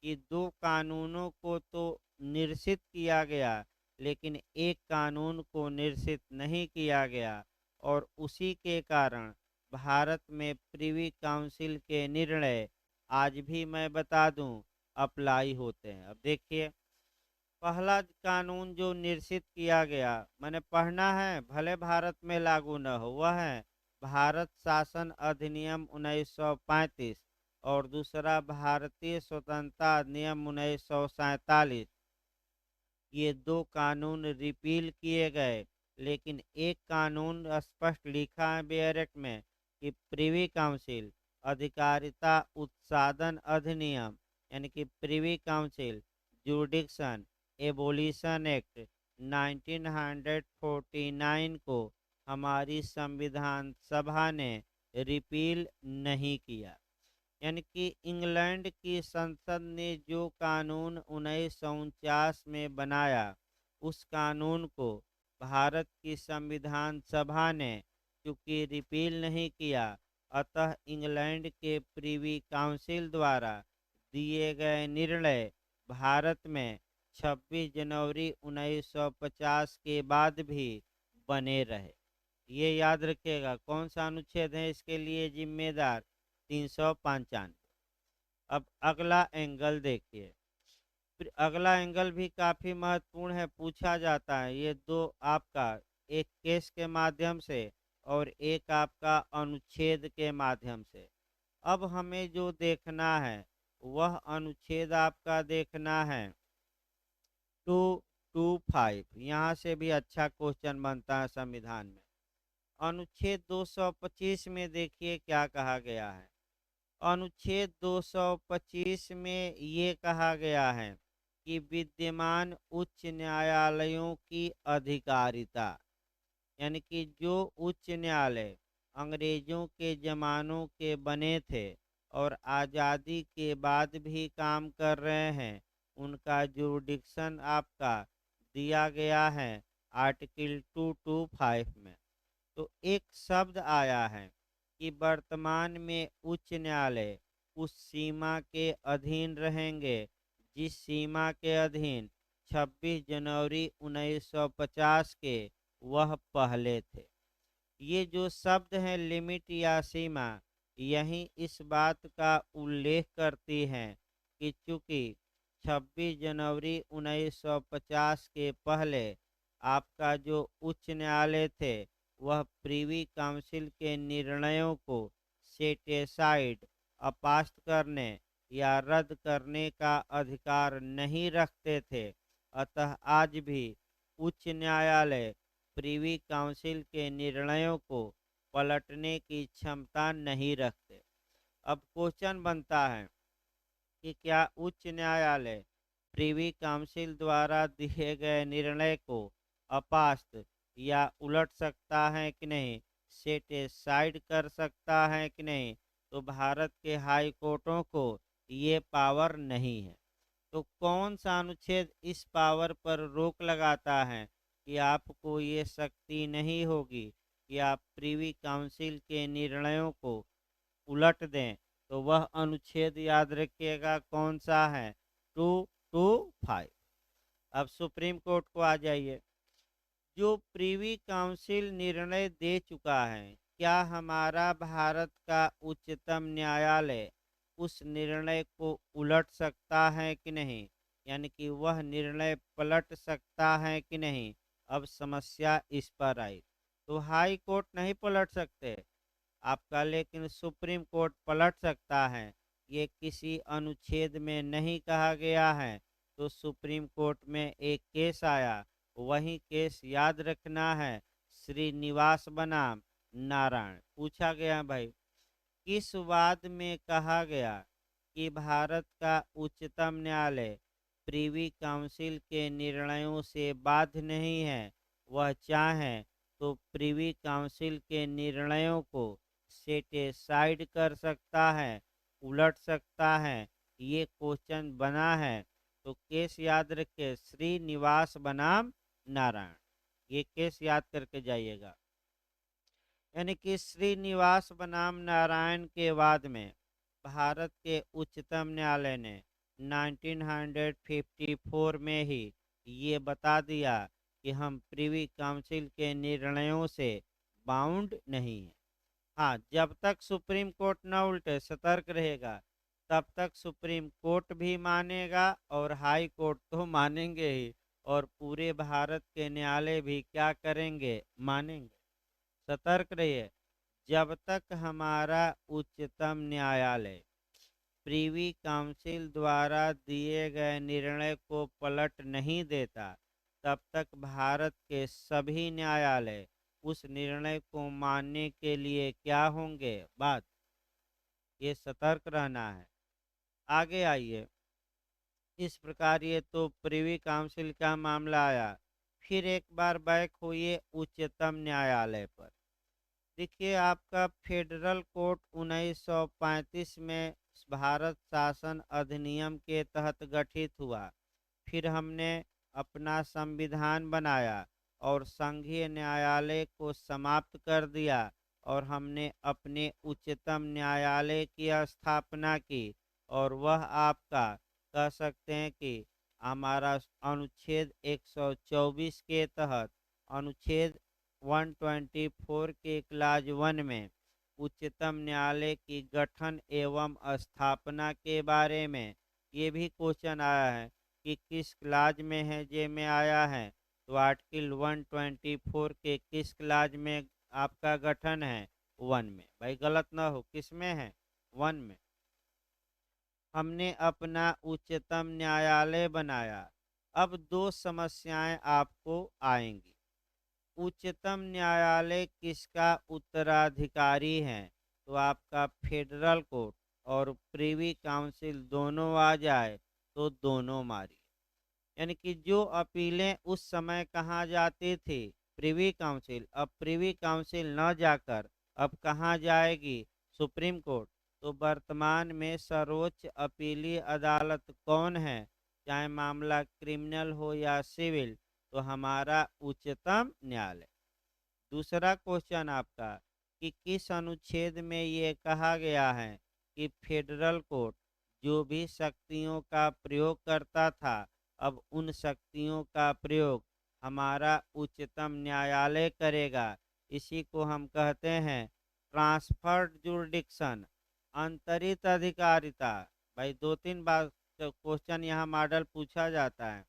कि 2 कानूनों को तो निरसित किया गया, लेकिन एक कानून को निरसित नहीं किया गया। और उसी के कारण भारत में प्रीवी काउंसिल के निर्णय आज भी मैं बता दूं अप्लाई होते हैं। अब देखिए, पहला कानून जो निरसित किया गया, मैंने पढ़ना है भले भारत में लागू न हो, वह है भारत शासन अधिनियम 1935। और दूसरा भारतीय स्वतंत्रता अधिनियम 1947। ये दो कानून रिपील किए गए, लेकिन एक कानून स्पष्ट लिखा है बेयरेट में कि प्रिवी काउंसिल अधिकारिता उत्साधन अधिनियम, यानी कि privy council jurisdiction abolition act 1949 को हमारी संविधान सभा ने रिपील नहीं किया। यानी कि इंग्लैंड की संसद ने जो कानून 1949 में बनाया, उस कानून को भारत की संविधान सभा ने चूंकि रिपील नहीं किया, अतः इंग्लैंड के प्रीवी काउंसिल द्वारा दिए गए निर्णय भारत में 26 जनवरी 1950 के बाद भी बने रहे। ये याद रखिएगा। कौन सा अनुच्छेद है इसके लिए जिम्मेदार? 395। अब अगला एंगल देखिए। फिर अगला एंगल भी काफी महत्वपूर्ण है, पूछा जाता है। ये दो आपका एक केस के माध्यम से और एक आपका अनुच्छेद के माध्यम से। अब हमें जो देखना है वह अनुच्छेद आपका देखना है 225। यहाँ से भी अच्छा क्वेश्चन बनता है संविधान में। अनुच्छेद 225 में देखिए क्या कहा गया है। अनुच्छेद 225 में ये कहा गया है कि विद्यमान उच्च न्यायालयों की अधिकारिता, यानी कि जो उच्च न्यायालय अंग्रेजों के जमानों के बने थे और आज़ादी के बाद भी काम कर रहे हैं, उनका जुरिडिक्शन आपका दिया गया है आर्टिकल 225 में। तो एक शब्द आया है कि वर्तमान में उच्च न्यायालय उस सीमा के अधीन रहेंगे जिस सीमा के अधीन 26 जनवरी 1950 के वह पहले थे। ये जो शब्द है लिमिट या सीमा, यही इस बात का उल्लेख करती है कि चूंकि 26 जनवरी 1950 के पहले आपका जो उच्च न्यायालय थे वह प्रीवी काउंसिल के निर्णयों को सेटेसाइड अपास्त करने या रद्द करने का अधिकार नहीं रखते थे। अतः आज भी उच्च न्यायालय प्रीवी काउंसिल के निर्णयों को पलटने की क्षमता नहीं रखते। अब क्वेश्चन बनता है कि क्या उच्च न्यायालय प्रीवी काउंसिल द्वारा दिए गए निर्णय को अपास्त या उलट सकता है कि नहीं, सेटिसाइड कर सकता है कि नहीं? तो भारत के हाई कोर्टों को ये पावर नहीं है। तो कौन सा अनुच्छेद इस पावर पर रोक लगाता है कि आपको ये शक्ति नहीं होगी कि आप प्रीवी काउंसिल के निर्णयों को उलट दें? तो वह अनुच्छेद याद रखिएगा कौन सा है? 225। अब सुप्रीम कोर्ट को आ जाइए। जो प्रीवी काउंसिल निर्णय दे चुका है, क्या हमारा भारत का उच्चतम न्यायालय उस निर्णय को उलट सकता है कि नहीं? यानी कि वह निर्णय पलट सकता है कि नहीं? अब समस्या इस पर आई। तो हाई कोर्ट नहीं पलट सकते आपका, लेकिन सुप्रीम कोर्ट पलट सकता है। ये किसी अनुच्छेद में नहीं कहा गया है। तो सुप्रीम कोर्ट में एक केस आया, वही केस याद रखना है, श्रीनिवास बनाम नारायण। पूछा गया भाई किस वाद में कहा गया कि भारत का उच्चतम न्यायालय प्रीवी काउंसिल के निर्णयों से बाध्य नहीं है, वह चाहे तो प्रीवी काउंसिल के निर्णयों को सेटिसाइड कर सकता है, उलट सकता है। ये क्वेश्चन बना है। तो केस याद रखिए, श्रीनिवास बनाम नारायण। ये केस याद करके जाइएगा। यानी कि श्रीनिवास बनाम नारायण के वाद में भारत के उच्चतम न्यायालय ने 1954 में ही ये बता दिया कि हम प्रीवी काउंसिल के निर्णयों से बाउंड नहीं है। हाँ, जब तक सुप्रीम कोर्ट न उल्टे सतर्क रहेगा, तब तक सुप्रीम कोर्ट भी मानेगा और हाई कोर्ट तो मानेंगे ही, और पूरे भारत के न्यायालय भी क्या करेंगे? मानेंगे। सतर्क रहिए। जब तक हमारा उच्चतम न्यायालय प्रीवी काउंसिल द्वारा दिए गए निर्णय को पलट नहीं देता, तब तक भारत के सभी न्यायालय उस निर्णय को मानने के लिए क्या होंगे? बात ये सतर्क रहना है। आगे आइए। इस प्रकार ये तो प्रीवी काउंसिल का मामला आया। फिर एक बार बैक हुई उच्चतम न्यायालय पर। देखिए, आपका फेडरल कोर्ट 1935 में भारत शासन अधिनियम के तहत गठित हुआ। फिर हमने अपना संविधान बनाया और संघीय न्यायालय को समाप्त कर दिया और हमने अपने उच्चतम न्यायालय की स्थापना की। और वह आपका कह सकते हैं कि हमारा अनुच्छेद 124 के तहत अनुच्छेद 124 के क्लाज 1 में उच्चतम न्यायालय की गठन एवं स्थापना के बारे में ये भी क्वेश्चन आया है कि किस क्लाज में है। जे में आया है तो आर्टिकल 124 के किस क्लाज में आपका गठन है? 1 में। भाई गलत ना हो, किस में है? 1 में। हमने अपना उच्चतम न्यायालय बनाया। अब दो समस्याएं आपको आएंगी। उच्चतम न्यायालय किसका उत्तराधिकारी है? तो आपका फेडरल कोर्ट और प्रीवी काउंसिल दोनों आ जाए तो दोनों मारिए। यानी कि जो अपीलें उस समय कहाँ जाती थी? प्रीवी काउंसिल। अब प्रीवी काउंसिल न जाकर अब कहाँ जाएगी? Supreme court. तो वर्तमान में सर्वोच्च अपीलीय अदालत कौन है? चाहे मामला क्रिमिनल हो या सिविल, तो हमारा उच्चतम न्यायालय। दूसरा क्वेश्चन आपका कि किस अनुच्छेद में ये कहा गया है कि फेडरल कोर्ट जो भी शक्तियों का प्रयोग करता था, अब उन शक्तियों का प्रयोग हमारा उच्चतम न्यायालय करेगा। इसी को हम कहते हैं ट्रांसफर्ड जुरिडिक्शन, अंतरित अधिकारिता। भाई दो तीन बार क्वेश्चन यहाँ मॉडल पूछा जाता है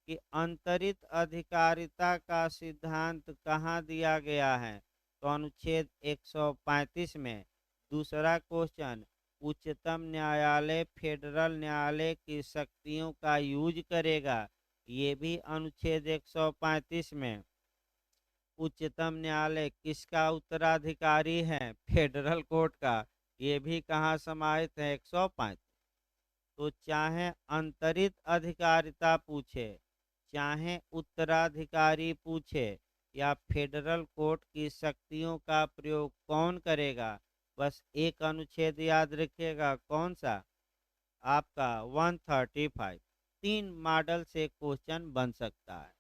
कि अंतरित अधिकारिता का सिद्धांत कहाँ दिया गया है? तो अनुच्छेद 135 में। दूसरा क्वेश्चन, उच्चतम न्यायालय फेडरल न्यायालय की शक्तियों का यूज करेगा, ये भी अनुच्छेद 135 में। उच्चतम न्यायालय किसका उत्तराधिकारी है? फेडरल कोर्ट का, ये भी कहाँ समाहित है? 105। तो चाहे अंतरित अधिकारिता पूछे, चाहे उत्तराधिकारी पूछे, या फेडरल कोर्ट की शक्तियों का प्रयोग कौन करेगा? बस एक अनुच्छेद याद रखिएगा, कौन सा? आपका 135। तीन मॉडल से क्वेश्चन बन सकता है।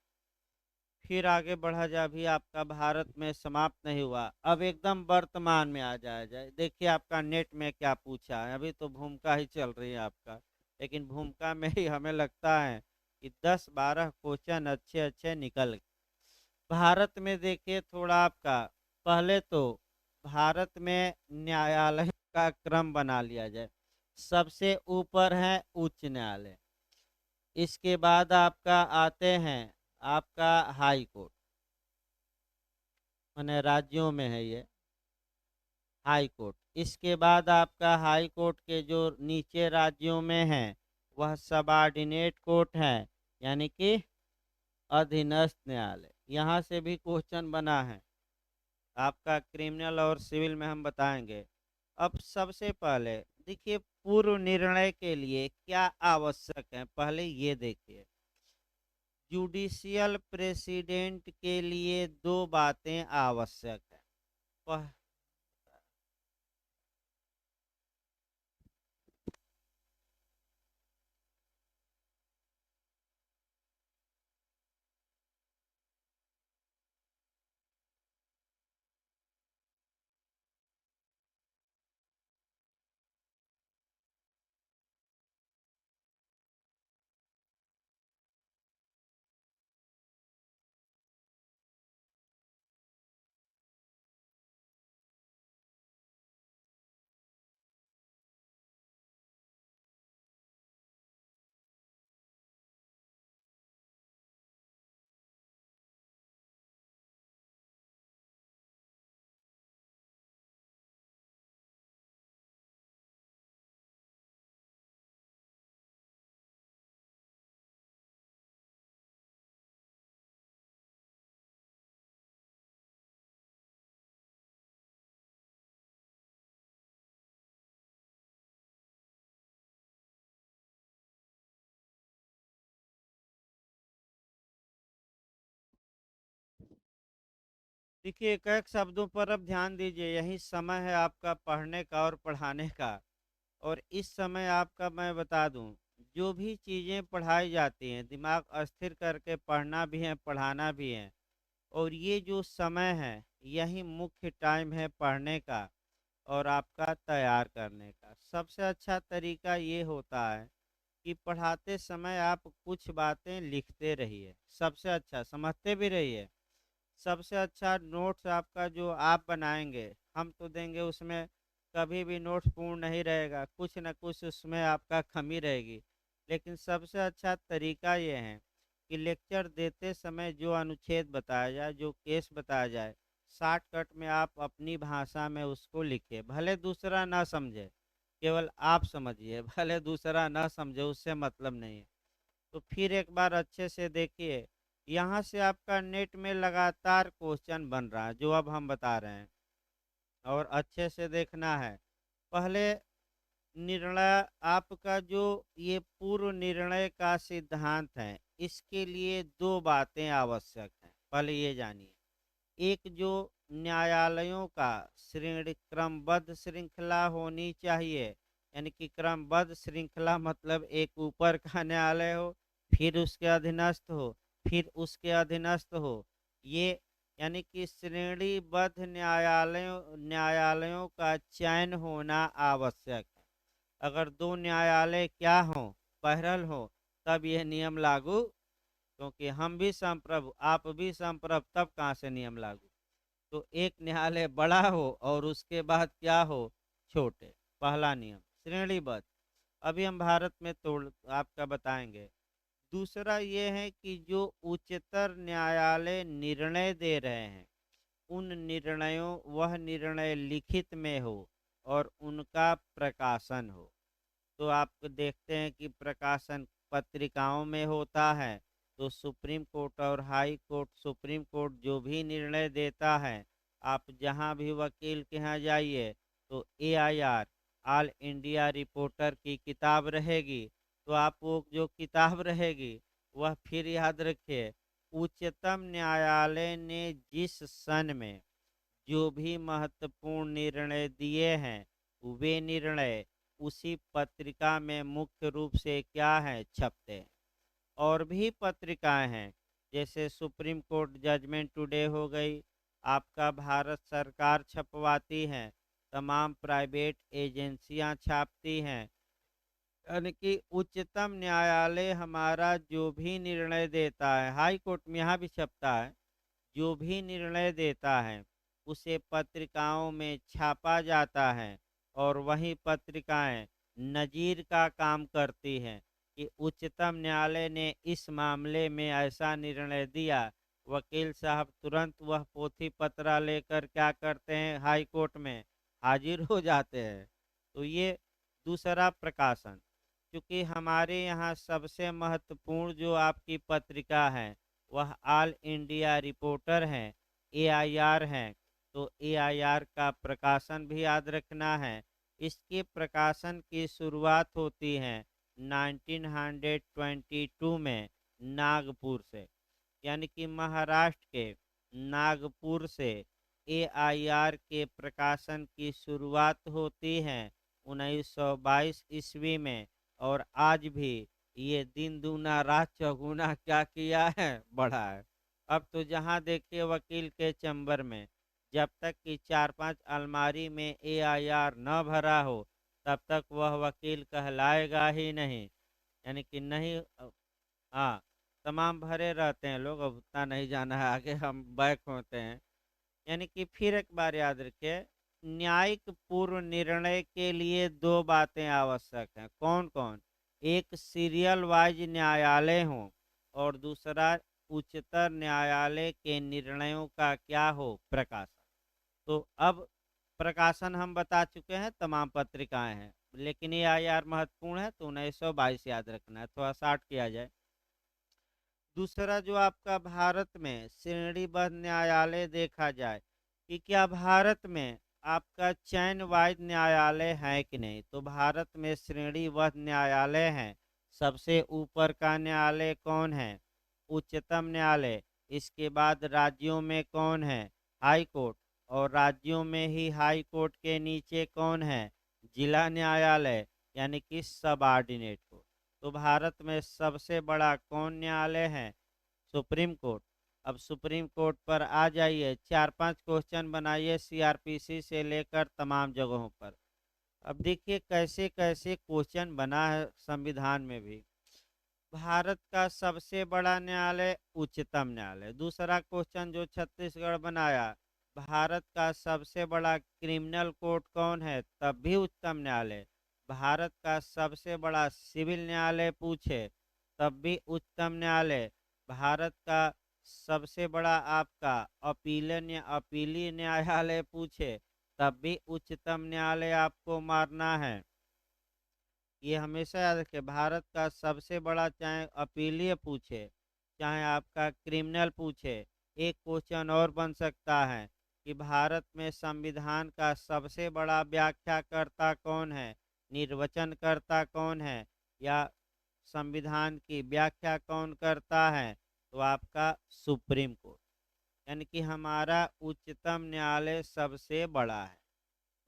फिर आगे बढ़ा जाए। अभी आपका भारत में समाप्त नहीं हुआ, अब एकदम वर्तमान में आ जाए। देखिए आपका नेट में क्या पूछा है। अभी तो भूमिका ही चल रही है आपका, लेकिन भूमिका में ही हमें लगता है कि 10-12 क्वेश्चन अच्छे अच्छे निकल गए। भारत में देखिए थोड़ा आपका, पहले तो भारत में न्यायालय का क्रम बना लिया जाए। सबसे ऊपर है उच्च न्यायालय, इसके बाद आपका आते हैं आपका हाई कोर्ट, मैंने राज्यों में है ये हाई कोर्ट। इसके बाद आपका हाई कोर्ट के जो नीचे राज्यों में है वह सबऑर्डिनेट कोर्ट है, यानी कि अधीनस्थ न्यायालय। यहाँ से भी क्वेश्चन बना है आपका क्रिमिनल और सिविल में, हम बताएंगे। अब सबसे पहले देखिए पूर्व निर्णय के लिए क्या आवश्यक है, पहले ये देखिए। जुडिशियल प्रेसिडेंट के लिए दो बातें आवश्यक है। पह, देखिए, एक-एक शब्दों पर अब ध्यान दीजिए, यही समय है आपका पढ़ने का और पढ़ाने का। और इस समय आपका मैं बता दूँ, जो भी चीज़ें पढ़ाई जाती हैं, दिमाग स्थिर करके पढ़ना भी है, पढ़ाना भी है। और ये जो समय है, यही मुख्य टाइम है पढ़ने का और आपका तैयार करने का। सबसे अच्छा तरीका ये होता है कि पढ़ाते समय आप कुछ बातें लिखते रहिए, सबसे अच्छा समझते भी रहिए। सबसे अच्छा नोट्स आपका जो आप बनाएँगे, हम तो देंगे उसमें कभी भी नोट्स पूर्ण नहीं रहेगा, कुछ न कुछ उसमें आपका कमी रहेगी। लेकिन सबसे अच्छा तरीका ये है कि लेक्चर देते समय जो अनुच्छेद बताया जाए, जो केस बताया जाए, शॉर्टकट में आप अपनी भाषा में उसको लिखिए। भले दूसरा ना समझे, केवल आप समझिए, भले दूसरा ना समझे उससे मतलब नहीं है। तो फिर एक बार अच्छे से देखिए, यहाँ से आपका नेट में लगातार क्वेश्चन बन रहा है, जो अब हम बता रहे हैं और अच्छे से देखना है। पहले निर्णय आपका जो ये पूर्व निर्णय का सिद्धांत है, इसके लिए 2 बातें आवश्यक हैं, पहले ये जानिए। एक जो न्यायालयों का श्रेणी क्रमबद्ध श्रृंखला होनी चाहिए, यानी कि क्रमबद्ध श्रृंखला मतलब एक ऊपर का न्यायालय हो, फिर उसके अधीनस्थ हो, फिर उसके अधीनस्थ हो। ये यानी कि श्रेणीबद्ध न्यायालयों का चयन होना आवश्यक है। अगर 2 न्यायालय क्या हों, पैरेलल हों, तब यह नियम लागू, क्योंकि हम भी संप्रभु, आप भी संप्रभु, तब कहाँ से नियम लागू। तो एक न्यायालय बड़ा हो और उसके बाद क्या हो, छोटे। पहला नियम श्रेणीबद्ध। अभी हम भारत में तोड़ आपका बताएंगे। दूसरा ये है कि जो उच्चतर न्यायालय निर्णय दे रहे हैं, उन निर्णयों वह निर्णय लिखित में हो और उनका प्रकाशन हो। तो आप देखते हैं कि प्रकाशन पत्रिकाओं में होता है। तो सुप्रीम कोर्ट और हाई कोर्ट, सुप्रीम कोर्ट जो भी निर्णय देता है, आप जहां भी वकील के यहाँ जाइए, तो एआईआर, ऑल इंडिया रिपोर्टर की किताब रहेगी। तो आप वो जो किताब रहेगी, वह फिर याद रखिए, उच्चतम न्यायालय ने जिस सन में जो भी महत्वपूर्ण निर्णय दिए हैं, वे निर्णय उसी पत्रिका में मुख्य रूप से क्या है, छपते हैं। और भी पत्रिकाएं हैं, जैसे सुप्रीम कोर्ट जजमेंट टुडे हो गई, आपका भारत सरकार छपवाती है, तमाम प्राइवेट एजेंसियां छापती हैं। यानी कि उच्चतम न्यायालय हमारा जो भी निर्णय देता है, हाई कोर्ट में यहाँ भी छपता है, जो भी निर्णय देता है, उसे पत्रिकाओं में छापा जाता है। और वही पत्रिकाएं नज़ीर का काम करती हैं कि उच्चतम न्यायालय ने इस मामले में ऐसा निर्णय दिया। वकील साहब तुरंत वह पोथी पत्रा लेकर क्या करते हैं, हाई कोर्ट में हाजिर हो जाते हैं। तो ये दूसरा प्रकाशन। क्योंकि हमारे यहाँ सबसे महत्वपूर्ण जो आपकी पत्रिका है, वह ऑल इंडिया रिपोर्टर हैं, एआईआर हैं। तो एआईआर का प्रकाशन भी याद रखना है। इसके प्रकाशन की शुरुआत होती है 1922 में नागपुर से, यानी कि महाराष्ट्र के नागपुर से एआईआर के प्रकाशन की शुरुआत होती है 1922 ईस्वी में। और आज भी ये दिन दूना रात चौगुना क्या किया है, बढ़ा है। अब तो जहाँ देखिए वकील के चैम्बर में, जब तक कि 4-5 अलमारी में एआईआर न भरा हो, तब तक वह वकील कहलाएगा ही नहीं। यानी कि नहीं, हाँ, तमाम भरे रहते हैं लोग, अब उतना नहीं जाना है आगे, हम बैक होते हैं। यानी कि फिर एक बार याद रखिए, न्यायिक पूर्व निर्णय के लिए 2 बातें आवश्यक हैं। कौन कौन? एक सीरियल वाइज न्यायालय हो और दूसरा उच्चतर न्यायालय के निर्णयों का क्या हो, प्रकाशन। तो अब प्रकाशन हम बता चुके हैं, तमाम पत्रिकाएं हैं। लेकिन ये आईआर महत्वपूर्ण है, तो 1922 याद रखना है, थोड़ा शार्ट किया जाए। दूसरा जो आपका भारत में श्रेणीबद्ध न्यायालय देखा जाए कि क्या भारत में आपका चयन वाइज न्यायालय है कि नहीं, तो भारत में श्रेणीबद्ध न्यायालय है। सबसे ऊपर का न्यायालय कौन है, उच्चतम न्यायालय। इसके बाद राज्यों में कौन है, हाई कोर्ट, और राज्यों में ही हाई कोर्ट के नीचे कौन है? जिला न्यायालय, यानी कि सबऑर्डिनेट कोर्ट। तो भारत में सबसे बड़ा कौन न्यायालय है? Supreme court. अब सुप्रीम कोर्ट पर आ जाइए, 4-5 क्वेश्चन बनाइए सीआरपीसी से लेकर तमाम जगहों पर। अब देखिए कैसे कैसे क्वेश्चन बना है संविधान में भी। भारत का सबसे बड़ा न्यायालय उच्चतम न्यायालय। दूसरा क्वेश्चन जो छत्तीसगढ़ बनाया, भारत का सबसे बड़ा क्रिमिनल कोर्ट कौन है? तब भी उच्चतम न्यायालय। भारत का सबसे बड़ा सिविल न्यायालय पूछे, तब भी उच्चतम न्यायालय। भारत का सबसे बड़ा आपका अपीलीय न्यायालय पूछे, तब भी उच्चतम न्यायालय आपको मारना है। ये हमेशा याद रखें, भारत का सबसे बड़ा, चाहे अपीलीय पूछे चाहे आपका क्रिमिनल पूछे। एक क्वेश्चन और बन सकता है कि भारत में संविधान का सबसे बड़ा व्याख्याकर्ता कौन है? निर्वचनकर्ता कौन है? या संविधान की व्याख्या कौन करता है? तो आपका सुप्रीम कोर्ट, यानी कि हमारा उच्चतम न्यायालय सबसे बड़ा है।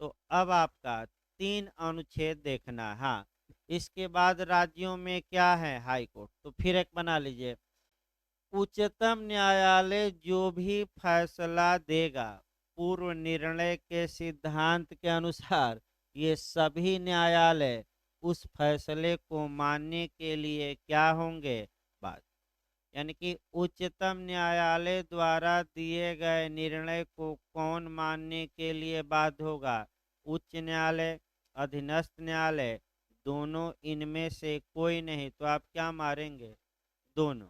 तो अब आपका 3 अनुच्छेद देखना। हाँ, इसके बाद राज्यों में क्या है? High court. तो फिर एक बना लीजिए, उच्चतम न्यायालय जो भी फैसला देगा पूर्व निर्णय के सिद्धांत के अनुसार, ये सभी न्यायालय उस फैसले को मानने के लिए क्या होंगे? बात, यानी कि उच्चतम न्यायालय द्वारा दिए गए निर्णय को कौन मानने के लिए बाध्य होगा? उच्च न्यायालय, अधीनस्थ न्यायालय, दोनों, इनमें से कोई नहीं। तो आप क्या मारेंगे? दोनों।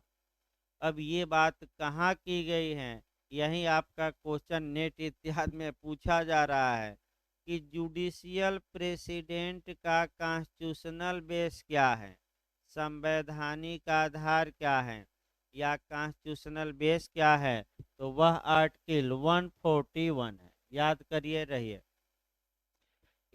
अब ये बात कहाँ की गई है? यही आपका क्वेश्चन नेट इत्यादि में पूछा जा रहा है कि जुडिशियल प्रेसिडेंट का कॉन्स्टिट्यूशनल बेस क्या है, संवैधानिक आधार क्या है, या कॉन्स्टिट्यूशनल बेस क्या है? तो वह आर्टिकल 141 है। याद करिए रहिए।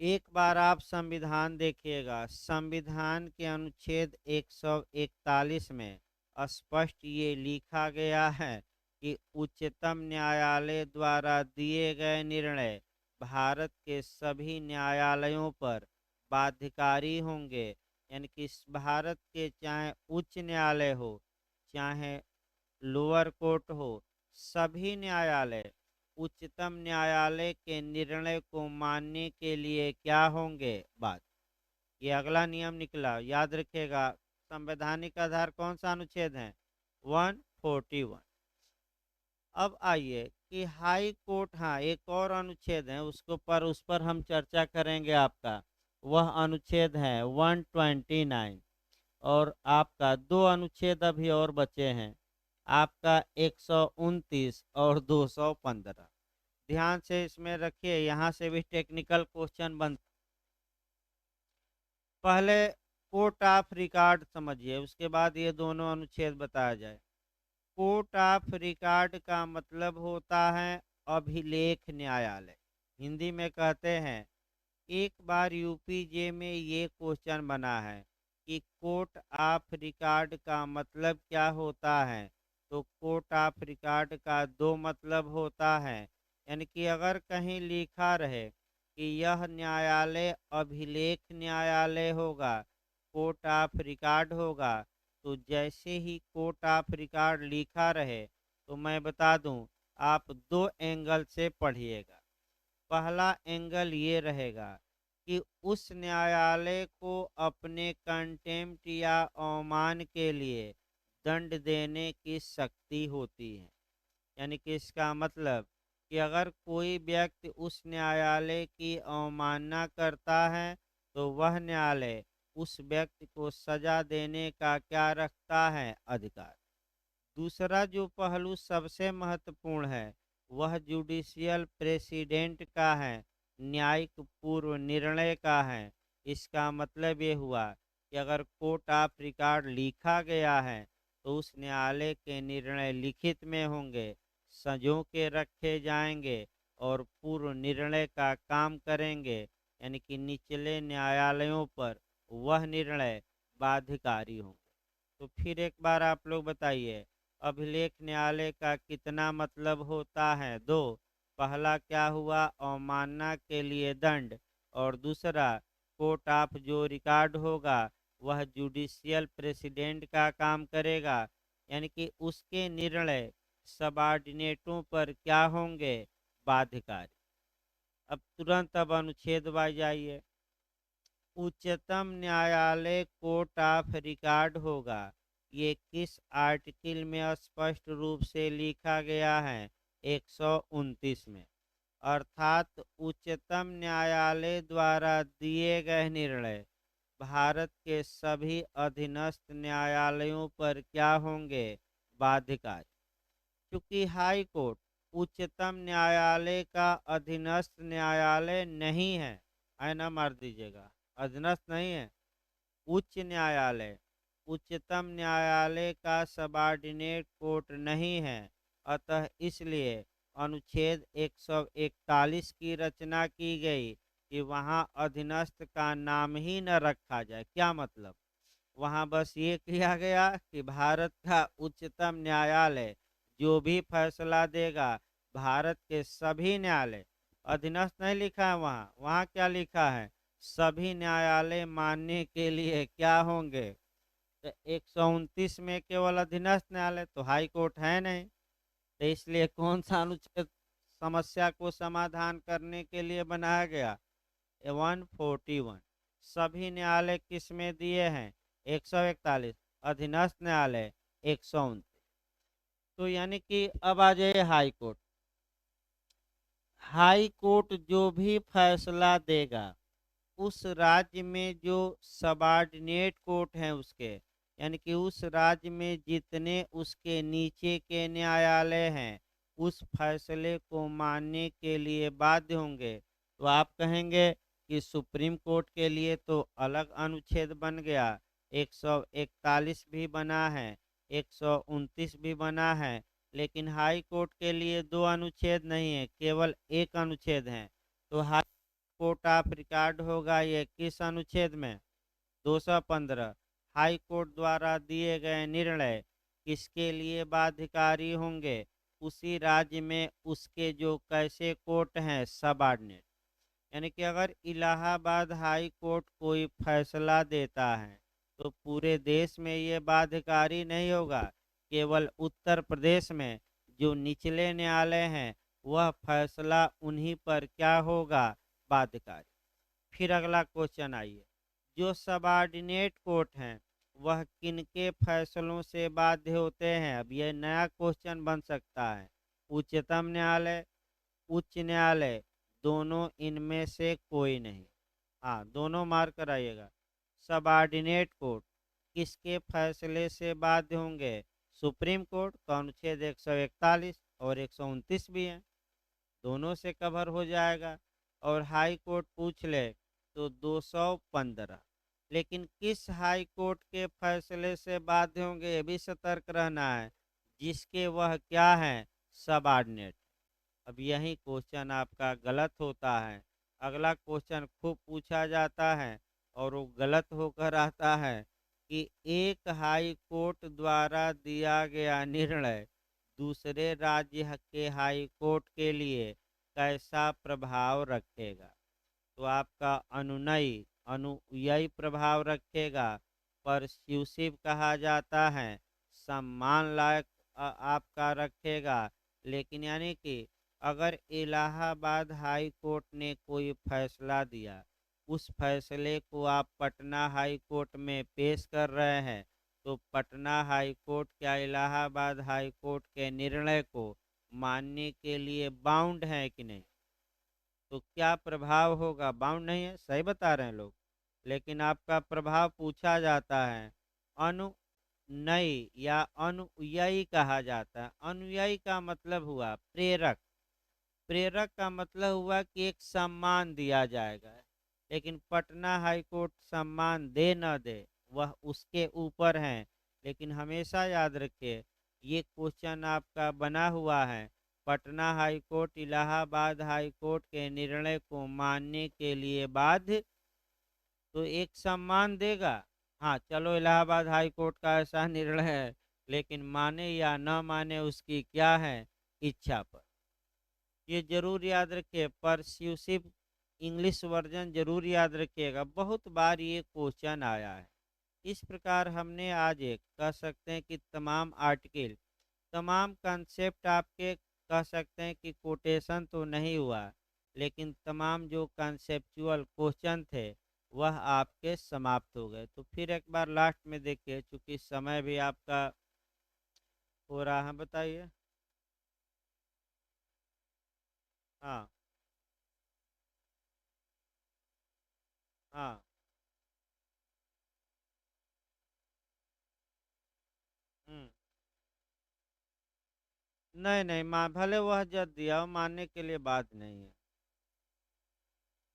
एक बार आप संविधान देखिएगा, संविधान के अनुच्छेद 141 में स्पष्ट ये लिखा गया है कि उच्चतम न्यायालय द्वारा दिए गए निर्णय भारत के सभी न्यायालयों पर बाध्यकारी होंगे। यानी कि भारत के चाहे उच्च न्यायालय हो चाहे लोअर कोर्ट हो, सभी न्यायालय उच्चतम न्यायालय के निर्णय को मानने के लिए क्या होंगे? बात, ये अगला नियम निकला, याद रखिएगा। संवैधानिक आधार कौन सा अनुच्छेद है? 141। अब आइए कि हाई कोर्ट, हाँ एक और अनुच्छेद है उसको पर उस पर हम चर्चा करेंगे। आपका वह अनुच्छेद है 129। और आपका 2 अनुच्छेद अभी और बचे हैं, आपका 129 और 215। ध्यान से इसमें रखिए, यहाँ से भी टेक्निकल क्वेश्चन बन। पहले कोर्ट ऑफ रिकॉर्ड समझिए, उसके बाद ये दोनों अनुच्छेद बताया जाए। कोर्ट ऑफ रिकॉर्ड का मतलब होता है अभिलेख न्यायालय, हिंदी में कहते हैं। एक बार यूपीजे में ये क्वेश्चन बना है कि कोर्ट ऑफ रिकॉर्ड का मतलब क्या होता है? तो कोर्ट ऑफ रिकॉर्ड का दो मतलब होता है। यानी कि अगर कहीं लिखा रहे कि यह न्यायालय अभिलेख न्यायालय होगा, कोर्ट ऑफ रिकॉर्ड होगा, तो जैसे ही कोर्ट ऑफ रिकॉर्ड लिखा रहे तो मैं बता दूं, आप 2 एंगल से पढ़िएगा। पहला एंगल ये रहेगा कि उस न्यायालय को अपने कंटेम्प्ट या अवमान के लिए दंड देने की शक्ति होती है। यानी कि इसका मतलब कि अगर कोई व्यक्ति उस न्यायालय की अवमानना करता है तो वह न्यायालय उस व्यक्ति को सजा देने का क्या रखता है? अधिकार। दूसरा जो पहलू सबसे महत्वपूर्ण है वह जुडिशियल प्रेसिडेंट का है, न्यायिक पूर्व निर्णय का है। इसका मतलब ये हुआ कि अगर कोर्ट ऑफ रिकॉर्ड लिखा गया है तो उस न्यायालय के निर्णय लिखित में होंगे, सजो के रखे जाएंगे और पूर्व निर्णय का काम करेंगे। यानी कि निचले न्यायालयों पर वह निर्णय बाध्यकारी होंगे। तो फिर एक बार आप लोग बताइए, अभिलेख न्यायालय का कितना मतलब होता है? 2। पहला क्या हुआ, अवमानना के लिए दंड, और दूसरा कोर्ट ऑफ जो रिकॉर्ड होगा वह जुडिशियल प्रेसिडेंट का काम करेगा, यानी कि उसके निर्णय सबॉर्डिनेटों पर क्या होंगे, बाध्यकारी। अब तुरंत अब अनुच्छेद वाइज जाइए। उच्चतम न्यायालय कोर्ट ऑफ रिकॉर्ड होगा, ये किस आर्टिकल में स्पष्ट रूप से लिखा गया है, 129 में। अर्थात उच्चतम न्यायालय द्वारा दिए गए निर्णय भारत के सभी अधीनस्थ न्यायालयों पर क्या होंगे, बाध्यकारी। क्योंकि हाई कोर्ट उच्चतम न्यायालय का अधीनस्थ न्यायालय नहीं है, ना मार दीजिएगा, अधीनस्थ नहीं है, उच्च न्यायालय उच्चतम न्यायालय का सबॉर्डिनेट कोर्ट नहीं है। अतः इसलिए अनुच्छेद 141 की रचना की गई कि वहाँ अधीनस्थ का नाम ही न रखा जाए। क्या मतलब, वहाँ बस ये किया गया कि भारत का उच्चतम न्यायालय जो भी फैसला देगा, भारत के सभी न्यायालय, अधीनस्थ नहीं लिखा है वहाँ, वहाँ क्या लिखा है, सभी न्यायालय मानने के लिए क्या होंगे। तो 129 में केवल अधीनस्थ न्यायालय, तो हाई कोर्ट है नहीं, तो इसलिए कौन सा अनुच्छेद समस्या को समाधान करने के लिए बनाया गया, 141। सभी न्यायालय किस में दिए हैं, 141, अधीनस्थ न्यायालय 129। तो यानी कि अब आ जाइए हाई कोर्ट। हाई कोर्ट जो भी फैसला देगा, उस राज्य में जो सबॉर्डिनेट कोर्ट हैं उसके, यानी कि उस राज्य में जितने उसके नीचे के न्यायालय हैं, उस फैसले को मानने के लिए बाध्य होंगे। तो आप कहेंगे कि सुप्रीम कोर्ट के लिए तो अलग अनुच्छेद बन गया, 141 भी बना है, 129 भी बना है, लेकिन हाई कोर्ट के लिए दो अनुच्छेद नहीं है, केवल एक अनुच्छेद है। तो हाई कोर्ट ऑफ रिकॉर्ड होगा ये किस अनुच्छेद में, 215। हाई कोर्ट द्वारा दिए गए निर्णय किसके लिए बाध्यकारी होंगे, उसी राज्य में उसके जो कैसे कोर्ट हैं, सबऑर्डिनेट। यानी कि अगर इलाहाबाद हाई कोर्ट कोई फैसला देता है तो पूरे देश में ये बाध्यकारी नहीं होगा, केवल उत्तर प्रदेश में जो निचले न्यायालय हैं वह फैसला उन्हीं पर क्या होगा, बाध्यकारी। फिर अगला क्वेश्चन आइए, जो सबऑर्डिनेट कोर्ट हैं वह किनके फैसलों से बाध्य होते हैं। अब यह नया क्वेश्चन बन सकता है, उच्चतम न्यायालय, उच्च न्यायालय, दोनों इनमें से कोई नहीं। हाँ, दोनों मार्क कराइएगा। सबऑर्डिनेट कोर्ट किसके फैसले से बाध्य होंगे, सुप्रीम कोर्ट, तो अनुच्छेद 141 और 129 भी हैं, दोनों से कवर हो जाएगा। और हाई कोर्ट पूछ ले तो 215। लेकिन किस हाई कोर्ट के फैसले से बाध्य होंगे, ये भी सतर्क रहना है, जिसके वह क्या है, सबऑर्डिनेट। अब यही क्वेश्चन आपका गलत होता है। अगला क्वेश्चन खूब पूछा जाता है और वो गलत होकर आता है कि एक हाई कोर्ट द्वारा दिया गया निर्णय दूसरे राज्य के हाई कोर्ट के लिए कैसा प्रभाव रखेगा। तो आपका अनुनयी अनुयायी प्रभाव रखेगा, परस्यूसिव कहा जाता है, सम्मान लायक आपका रखेगा। लेकिन यानी कि अगर इलाहाबाद हाई कोर्ट ने कोई फैसला दिया, उस फैसले को आप पटना हाई कोर्ट में पेश कर रहे हैं, तो पटना हाई कोर्ट क्या इलाहाबाद हाई कोर्ट के निर्णय को मानने के लिए बाउंड है कि नहीं। तो क्या प्रभाव होगा, बाउंड नहीं है, सही बता रहे हैं लोग। लेकिन आपका प्रभाव पूछा जाता है, अनुनयी या अनुयायी कहा जाता है। अनुयायी का मतलब हुआ प्रेरक, प्रेरक का मतलब हुआ कि एक सम्मान दिया जाएगा। लेकिन पटना हाई कोर्ट सम्मान दे न दे वह उसके ऊपर है। लेकिन हमेशा याद रखिए, ये क्वेश्चन आपका बना हुआ है, Patna high court Allahabad high court के निर्णय को मानने के लिए बाध्य, तो एक सम्मान देगा। हाँ चलो, इलाहाबाद हाई कोर्ट का ऐसा निर्णय है, लेकिन माने या न माने उसकी क्या है, इच्छा पर। ये जरूर याद रखिए, परस्यूसिव इंग्लिश वर्जन जरूर याद रखिएगा, बहुत बार ये क्वेश्चन आया है। इस प्रकार हमने आज एक कह सकते हैं कि तमाम आर्टिकल, तमाम कंसेप्ट आपके कह सकते हैं कि कोटेशन तो नहीं हुआ, लेकिन तमाम जो कंसेप्चुअल क्वेश्चन थे वह आपके समाप्त हो गए। तो फिर एक बार लास्ट में देखिए, चूंकि समय भी आपका हो रहा है, बताइए। हाँ। हाँ। हम्म। नहीं नहीं, भले वह जज दिया हो, मानने के लिए बात नहीं है।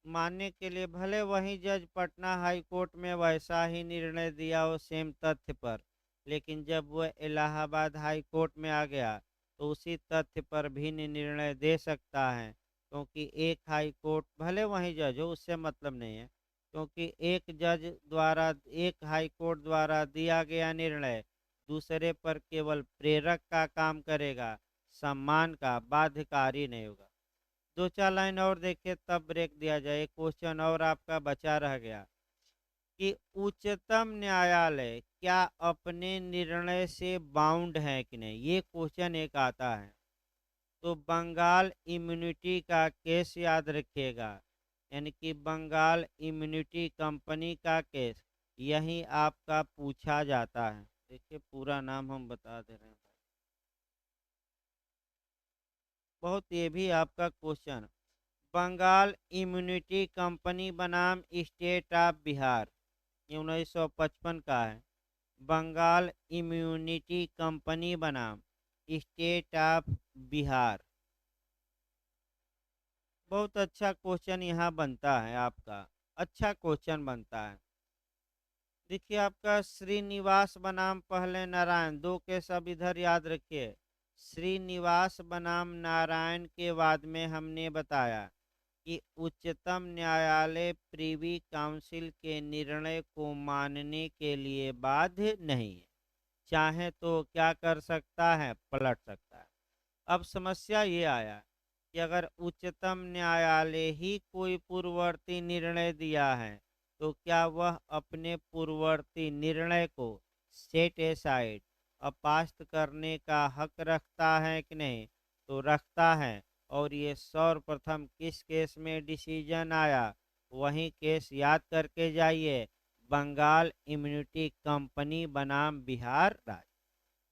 मानने के लिए भले वही जज पटना हाई कोर्ट में वैसा ही निर्णय दिया हो सेम तथ्य पर, लेकिन जब वह इलाहाबाद हाई कोर्ट में आ गया तो उसी तथ्य पर भिन्न निर्णय दे सकता है, क्योंकि एक हाई कोर्ट भले वही जज हो, उससे मतलब नहीं है, क्योंकि एक जज द्वारा, एक हाई कोर्ट द्वारा दिया गया निर्णय दूसरे पर केवल प्रेरक का काम करेगा, सम्मान का बाध्यकारी नहीं होगा। दो चार लाइन और देखिए तब ब्रेक दिया जाए। क्वेश्चन और आपका बचा रह गया कि उच्चतम न्यायालय क्या अपने निर्णय से बाउंड है कि नहीं, ये क्वेश्चन एक आता है। तो बंगाल इम्यूनिटी का केस याद रखिएगा, यानी कि बंगाल इम्यूनिटी कंपनी का केस यही आपका पूछा जाता है। देखिए पूरा नाम हम बता दे रहे हैं, बहुत ये भी आपका क्वेश्चन। बंगाल इम्यूनिटी कंपनी बनाम स्टेट ऑफ बिहार, ये 1955 का है। बंगाल इम्यूनिटी कंपनी बनाम स्टेट ऑफ बिहार, बहुत अच्छा क्वेश्चन यहाँ बनता है आपका, अच्छा क्वेश्चन बनता है। देखिए आपका श्रीनिवास बनाम पहले नारायण, दो के सब इधर याद रखिए। श्रीनिवास बनाम नारायण के बाद में हमने बताया कि उच्चतम न्यायालय प्रीवी काउंसिल के निर्णय को मानने के लिए बाध्य नहीं है, चाहे तो क्या कर सकता है, पलट सकता है। अब समस्या ये आया कि अगर उच्चतम न्यायालय ही कोई पूर्ववर्ती निर्णय दिया है तो क्या वह अपने पूर्ववर्ती निर्णय को सेट एसाइड, अपास्त करने का हक रखता है कि नहीं, तो रखता है। और ये सर्वप्रथम किस केस में डिसीजन आया, वही केस याद करके जाइए, बंगाल इम्यूनिटी कंपनी बनाम बिहार राज्य।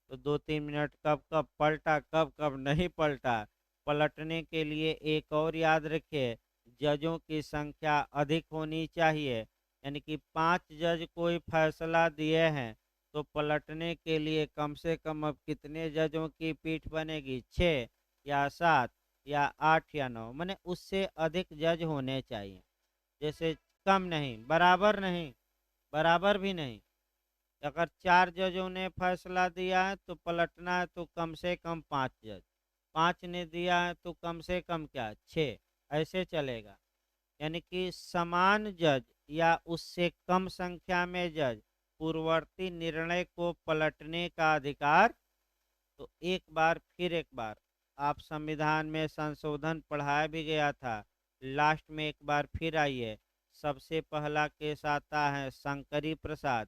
तो 2-3 मिनट कब कब पलटा, कब कब नहीं पलटा, पलटने के लिए एक और याद रखिए, जजों की संख्या अधिक होनी चाहिए, यानी कि 5 जज कोई फैसला दिए हैं तो पलटने के लिए कम से कम अब कितने जजों की पीठ बनेगी, 6 या 7 या 8 या 9, मैंने उससे अधिक जज होने चाहिए। जैसे कम नहीं, बराबर नहीं, बराबर भी नहीं। अगर 4 जजों ने फैसला दिया है तो पलटना है तो कम से कम 5 जज, 5 ने दिया है तो कम से कम क्या, 6, ऐसे चलेगा। यानी कि समान जज या उससे कम संख्या में जज पूर्ववर्ती निर्णय को पलटने का अधिकार। तो एक बार फिर एक बार, आप संविधान में संशोधन पढ़ाया भी गया था, लास्ट में एक बार फिर आइए। सबसे पहला केस आता है शंकरी प्रसाद,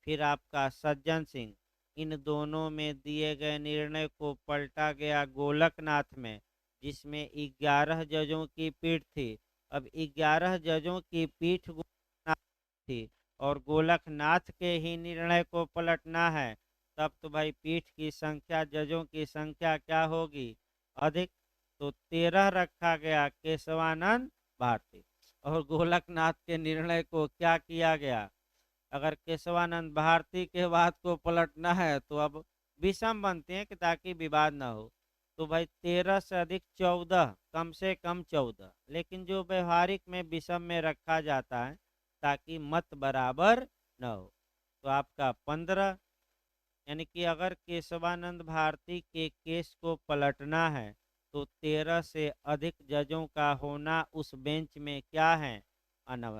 फिर आपका सज्जन सिंह, इन दोनों में दिए गए निर्णय को पलटा गया गोलकनाथ में, जिसमें 11 जजों की पीठ थी। अब 11 जजों की पीठ गोलकनाथ थी और गोलकनाथ के ही निर्णय को पलटना है, तब तो भाई पीठ की संख्या, जजों की संख्या क्या होगी, अधिक। तो 13 रखा गया केशवानंद भारती, और गोलकनाथ के निर्णय को क्या किया गया, अगर केशवानंद भारती के बाद को पलटना है तो अब विषम बनते हैं कि ताकि विवाद ना हो। तो भाई 13 से अधिक 14, कम से कम 14, लेकिन जो व्यवहारिक में विषम में रखा जाता है ताकि मत बराबर न हो, तो आपका 15। यानी कि अगर केशवानंद भारती के केस को पलटना है तो 13 से अधिक जजों का होना उस बेंच में क्या है, अनवरत।